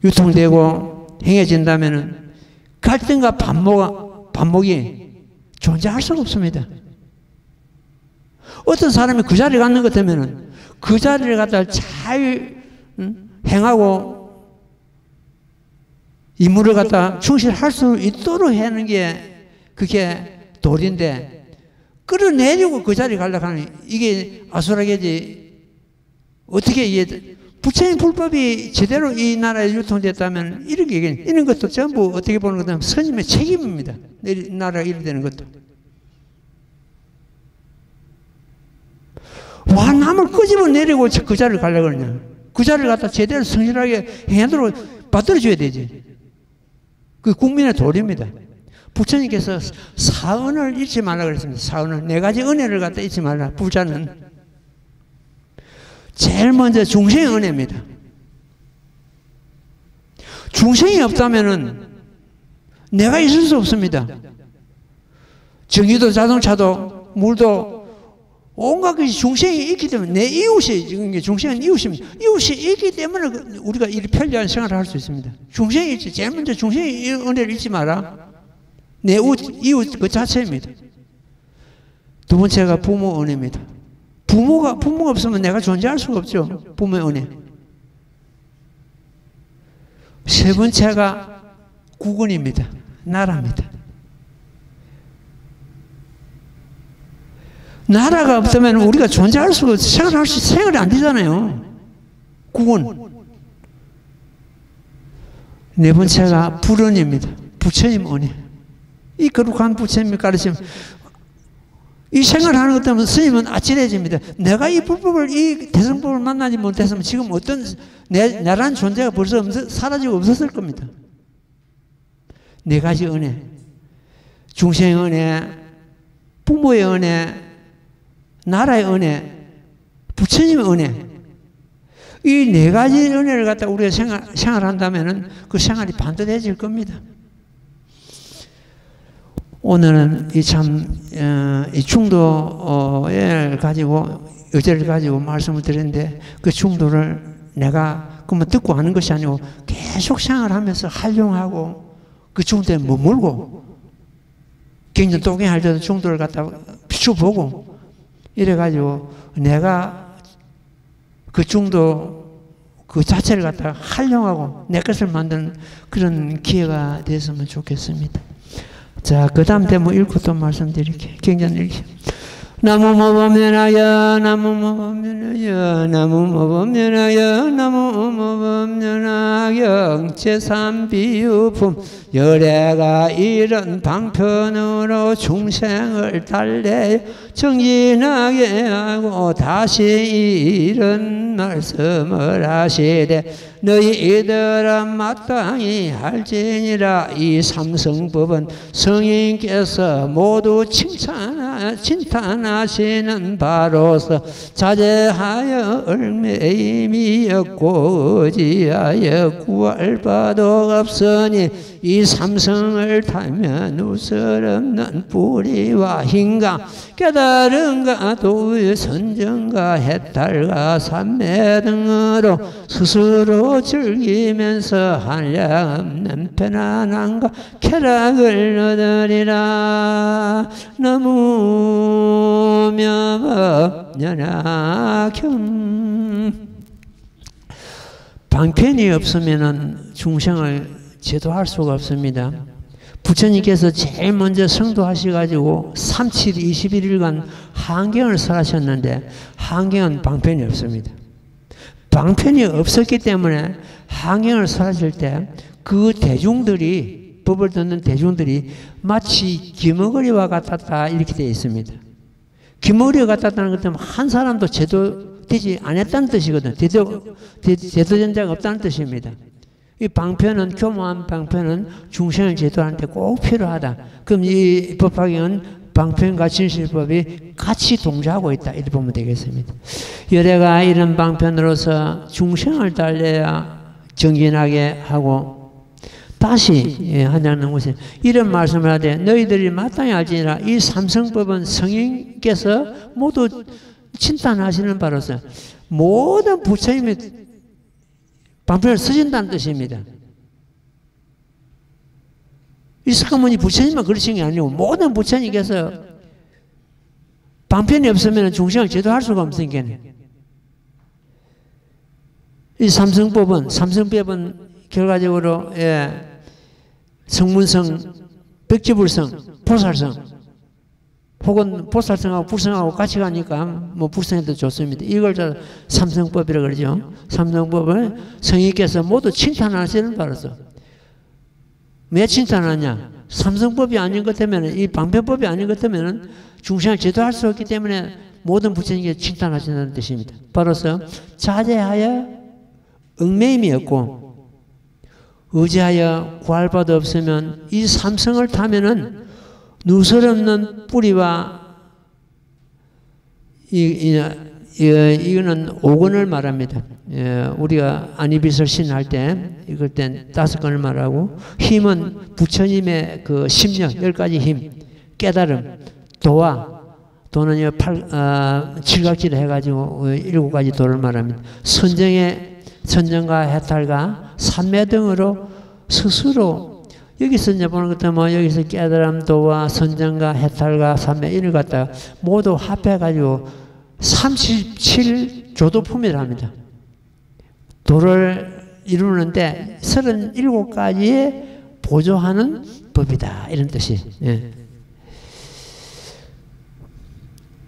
유통되고 행해진다면 갈등과 반목이 존재할 수가 없습니다. 어떤 사람이 그 자리에 갖는 것 같으면 그 자리를 갖다 잘 행하고 임무를 갖다 충실할 수 있도록 하는 게 그게 도리인데, 끌어내리고 그 자리에 가려고 하니 이게 아수라게지. 어떻게 이해? 부처님 불법이 제대로 이 나라에 유통됐다면 이런 것도 전부 어떻게 보는 것은 스님의 책임입니다. 이 나라가 이렇게 되는 것도. 와, 남을 끄집어 내리고 그 자리를 가려고 그러냐. 그 자리를 갖다 제대로 성실하게 행하도록 받들어줘야 되지. 그 국민의 도리입니다. 부처님께서 사은을 잊지 말라 그랬습니다. 사은을. 네 가지 은혜를 갖다 잊지 말라. 부자는. 제일 먼저 중생의 은혜입니다. 중생이 없다면은 내가 있을 수 없습니다. 전기도 자동차도 물도 온갖 것이 중생이 있기 때문에 내 이웃이, 중생은 이웃입니다. 이웃이 있기 때문에 우리가 이 편리한 생활을 할 수 있습니다. 중생이 있지. 제일 먼저 중생의 은혜를 잊지 마라. 내 이웃 그 자체입니다. 두 번째가 부모 은혜입니다. 부모가 없으면 내가 존재할 수가 없죠. 부모의 은혜. 세 번째가 국은입니다. 나라입니다. 나라가 없으면 우리가 존재할 수가 없어요. 생활이 안 되잖아요. 국은. 네 번째가 불은입니다. 부처님 은혜. 이 거룩한 부처님의 가르침. 이 생활하는 것 때문에 스님은 아찔해집니다. 내가 이 불법을, 이 대성법을 만나지 못했으면 지금 어떤 나라는 존재가 벌써 사라지고 없었을 겁니다. 네 가지 은혜. 중생의 은혜, 부모의 은혜, 나라의 은혜, 부처님의 은혜. 이 네 가지 은혜를 갖다 우리가 생활한다면은 그 생활이 반듯해질 겁니다. 오늘은 이 중도를 가지고, 의제를 가지고 말씀을 드렸는데, 그 중도를 내가 그만 듣고 하는 것이 아니고 계속 생활하면서 활용하고 그 중도에 머물고, 굉장히 도경할 때도 중도를 갖다 비춰보고, 이래가지고 내가 그 중도 그 자체를 갖다 활용하고 내 것을 만드는 그런 기회가 됐으면 좋겠습니다. 자, 그 다음 대목 읽고 또 말씀드릴게요. 경전 읽기. 나무 모범면하여 나무 모범면하여 나무 모범면하여 나무 모범면하여 제3비유품 열애가 이런 방편으로 중생을 달래 정진하게 하고 다시 이런 말씀을 하시되 너희들은 마땅히 할지니라. 이 삼성법은 성인께서 모두 칭찬하시는 바로서 자제하여 얼매임이었고 의지하여 구할 바도 없으니 이 삼성을 타면 우스럽는 뿌리와 힘과 깨달음과 도의 선정과 해탈과 삼매 등으로 스스로 즐기면서 한량없는 편안함과 쾌락을 얻으리라. 너무 명업연하경. 방편이 없으면 중생을 제도할 수가 없습니다. 부처님께서 제일 먼저 성도하셔가지고 37, 21일간 한경을 설하셨는데 한경은 방편이 없습니다. 방편이 없었기 때문에 한경을 설하실 때 그 대중들이, 법을 듣는 대중들이 마치 기머거리와 같았다 이렇게 되어 있습니다. 기머거리와 같았다는 것 때문에 한 사람도 제도되지 않았다는 뜻이거든요. 제도전자가 없다는 뜻입니다. 이 방편은, 교묘한 방편은 중생을 제도하는 데 꼭 필요하다. 그럼 이 법화경은 방편과 진실법이 같이 동조하고 있다. 이렇게 보면 되겠습니다. 열애가 이런 방편으로서 중생을 달래야 정진하게 하고 다시 하냐는 것은 이런 말씀을 하되 너희들이 마땅히 알지니라. 이 삼성법은 성인께서 모두 칭찬하시는 바로서 모든 부처님의 방편을 쓰신다는 뜻입니다. 이 사건문이 부처님만 그러신 게 아니고 모든 부처님께서 방편이 없으면 중생을 제도할 수가 없으니까 이 삼성법은 결과적으로 성문성, 백지불성, 보살성, 혹은 보살성하고 불성하고 같이 가니까 뭐 불성해도 좋습니다. 이걸 저 삼성법이라고 그러죠. 삼성법을 성인께서 모두 칭찬하시는 바라서. 왜 칭찬하냐? 삼성법이 아닌 것 때문에, 이 방편법이 아닌 것 때문에 중생을 제도할 수 없기 때문에 모든 부처님께 칭찬하신다는 뜻입니다. 바로서 자제하여 얽매임이 없고 의지하여 구할 바도 없으면 이 삼성을 타면은 누설없는 뿌리와 이거는 5권을 말합니다. 우리가 안이비설 신할 때 이걸 땐 5권을 말하고 힘은 부처님의 그 심령 10가지 힘 깨달음 도는 칠각지를 해가지고 7가지 도를 말합니다. 선정과 해탈과 삼매 등으로 스스로 여기서 이제 보는 것도 뭐 여기서 깨달음 도와 선정과 해탈과 삼매 이를 갖다가 모두 합해가지고 37조도품이라 합니다. 도를 이루는데 37가지에 보조하는 법이다 이런 뜻이. 예.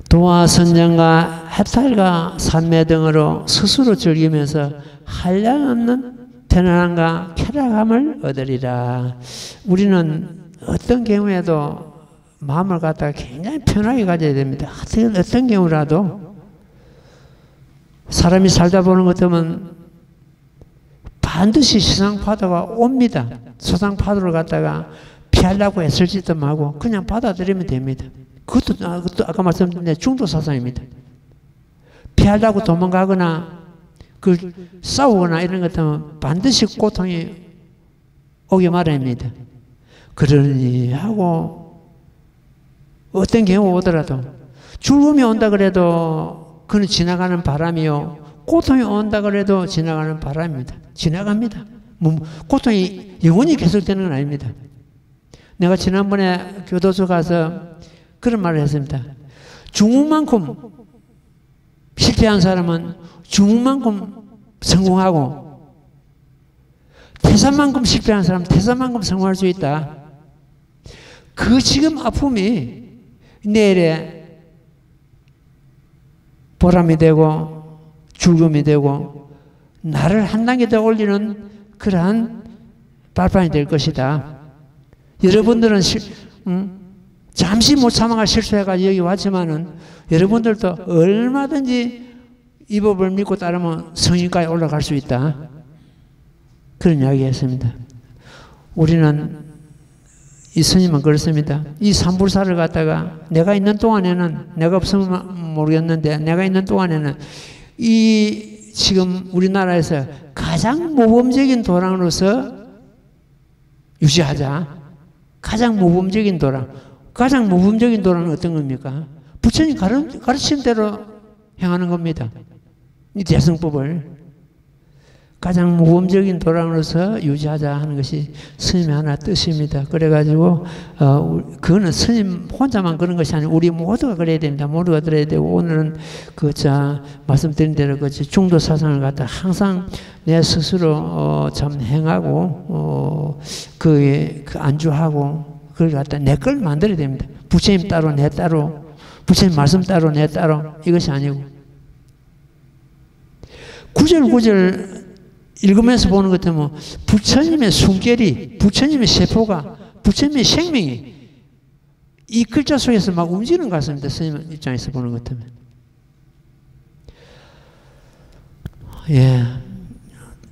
도와 선정과 해탈과 삼매 등으로 스스로 즐기면서 한량없는 편안함과 쾌락함을 얻으리라. 우리는 어떤 경우에도 마음을 갖다가 굉장히 편하게 가져야 됩니다. 어떤 경우라도 사람이 살다 보는 것 같으면 반드시 시상파도가 옵니다. 소상파도를 갖다가 피하려고 애쓸 짓도 말고 그냥 받아들이면 됩니다. 그것도 아까 말씀드린 중도사상입니다. 피하려고 도망가거나 싸우거나 이런 것 같으면 반드시 고통이 오기 마련입니다. 그러니 하고 어떤 경우 오더라도 죽음이 온다 그래도 그는 지나가는 바람이요. 고통이 온다 그래도 지나가는 바람입니다. 지나갑니다. 고통이 영원히 계속되는 건 아닙니다. 내가 지난번에 교도소 가서 그런 말을 했습니다. 중국만큼 실패한 사람은 중국만큼 성공하고 태산만큼 실패한 사람은 태산만큼 성공할 수 있다. 그 지금 아픔이 내일에 보람이 되고 즐거움이 되고 나를 한 단계 더 올리는 그러한 발판이 될 것이다. 여러분들은 잠시 못 참아가 실수해가지고 여기 왔지만은 여러분들도 얼마든지 이 법을 믿고 따르면 성인까지 올라갈 수 있다. 그런 이야기 했습니다. 우리는 이 스님은 그렇습니다. 이 삼불사를 갖다가 내가 있는 동안에는 내가 없으면 모르겠는데 내가 있는 동안에는 이 지금 우리나라에서 가장 모범적인 도랑으로서 유지하자. 가장 모범적인 도랑. 가장 모범적인 도랑은 어떤 겁니까? 부처님 가르친 대로 행하는 겁니다. 이 대승법을 가장 모범적인 도랑으로서 유지하자 하는 것이 스님의 하나 뜻입니다. 그래가지고 그거는 스님 혼자만 그런 것이 아니고 우리 모두가 그래야 됩니다. 모두가 그래야 되고 오늘은 말씀드린 대로 중도 사상을 갖다 항상 내 스스로 참 행하고 안주하고 그걸 갖다 내 걸 만들어야 됩니다. 부처님 따로 내 따로 부처님 말씀 따로 내 따로 이것이 아니고 구절 읽으면서 보는 것 때문에 부처님의 숨결이 부처님의 세포가 부처님의 생명이 이 글자 속에서 막 움직이는 것 같습니다. 스님 입장에서 보는 것 때문에. 예.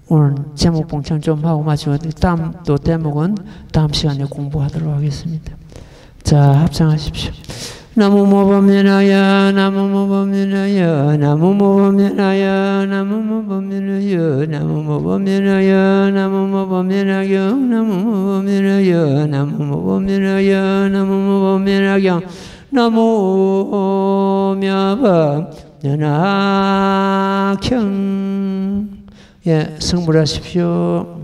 오늘 제목 봉창 좀 하고 마치고 다음 또 대목은 다음 시간에 공부하도록 하겠습니다. 자, 합창하십시오. 나무모범연하여 나무모범연하여 나무모범연하여 나무모범연하여 나무모범연하여 나무모범연하여 나무모범연하여 나무모범연하여 나무모범연하여 나무모범연하경. 예, 성불하십시오.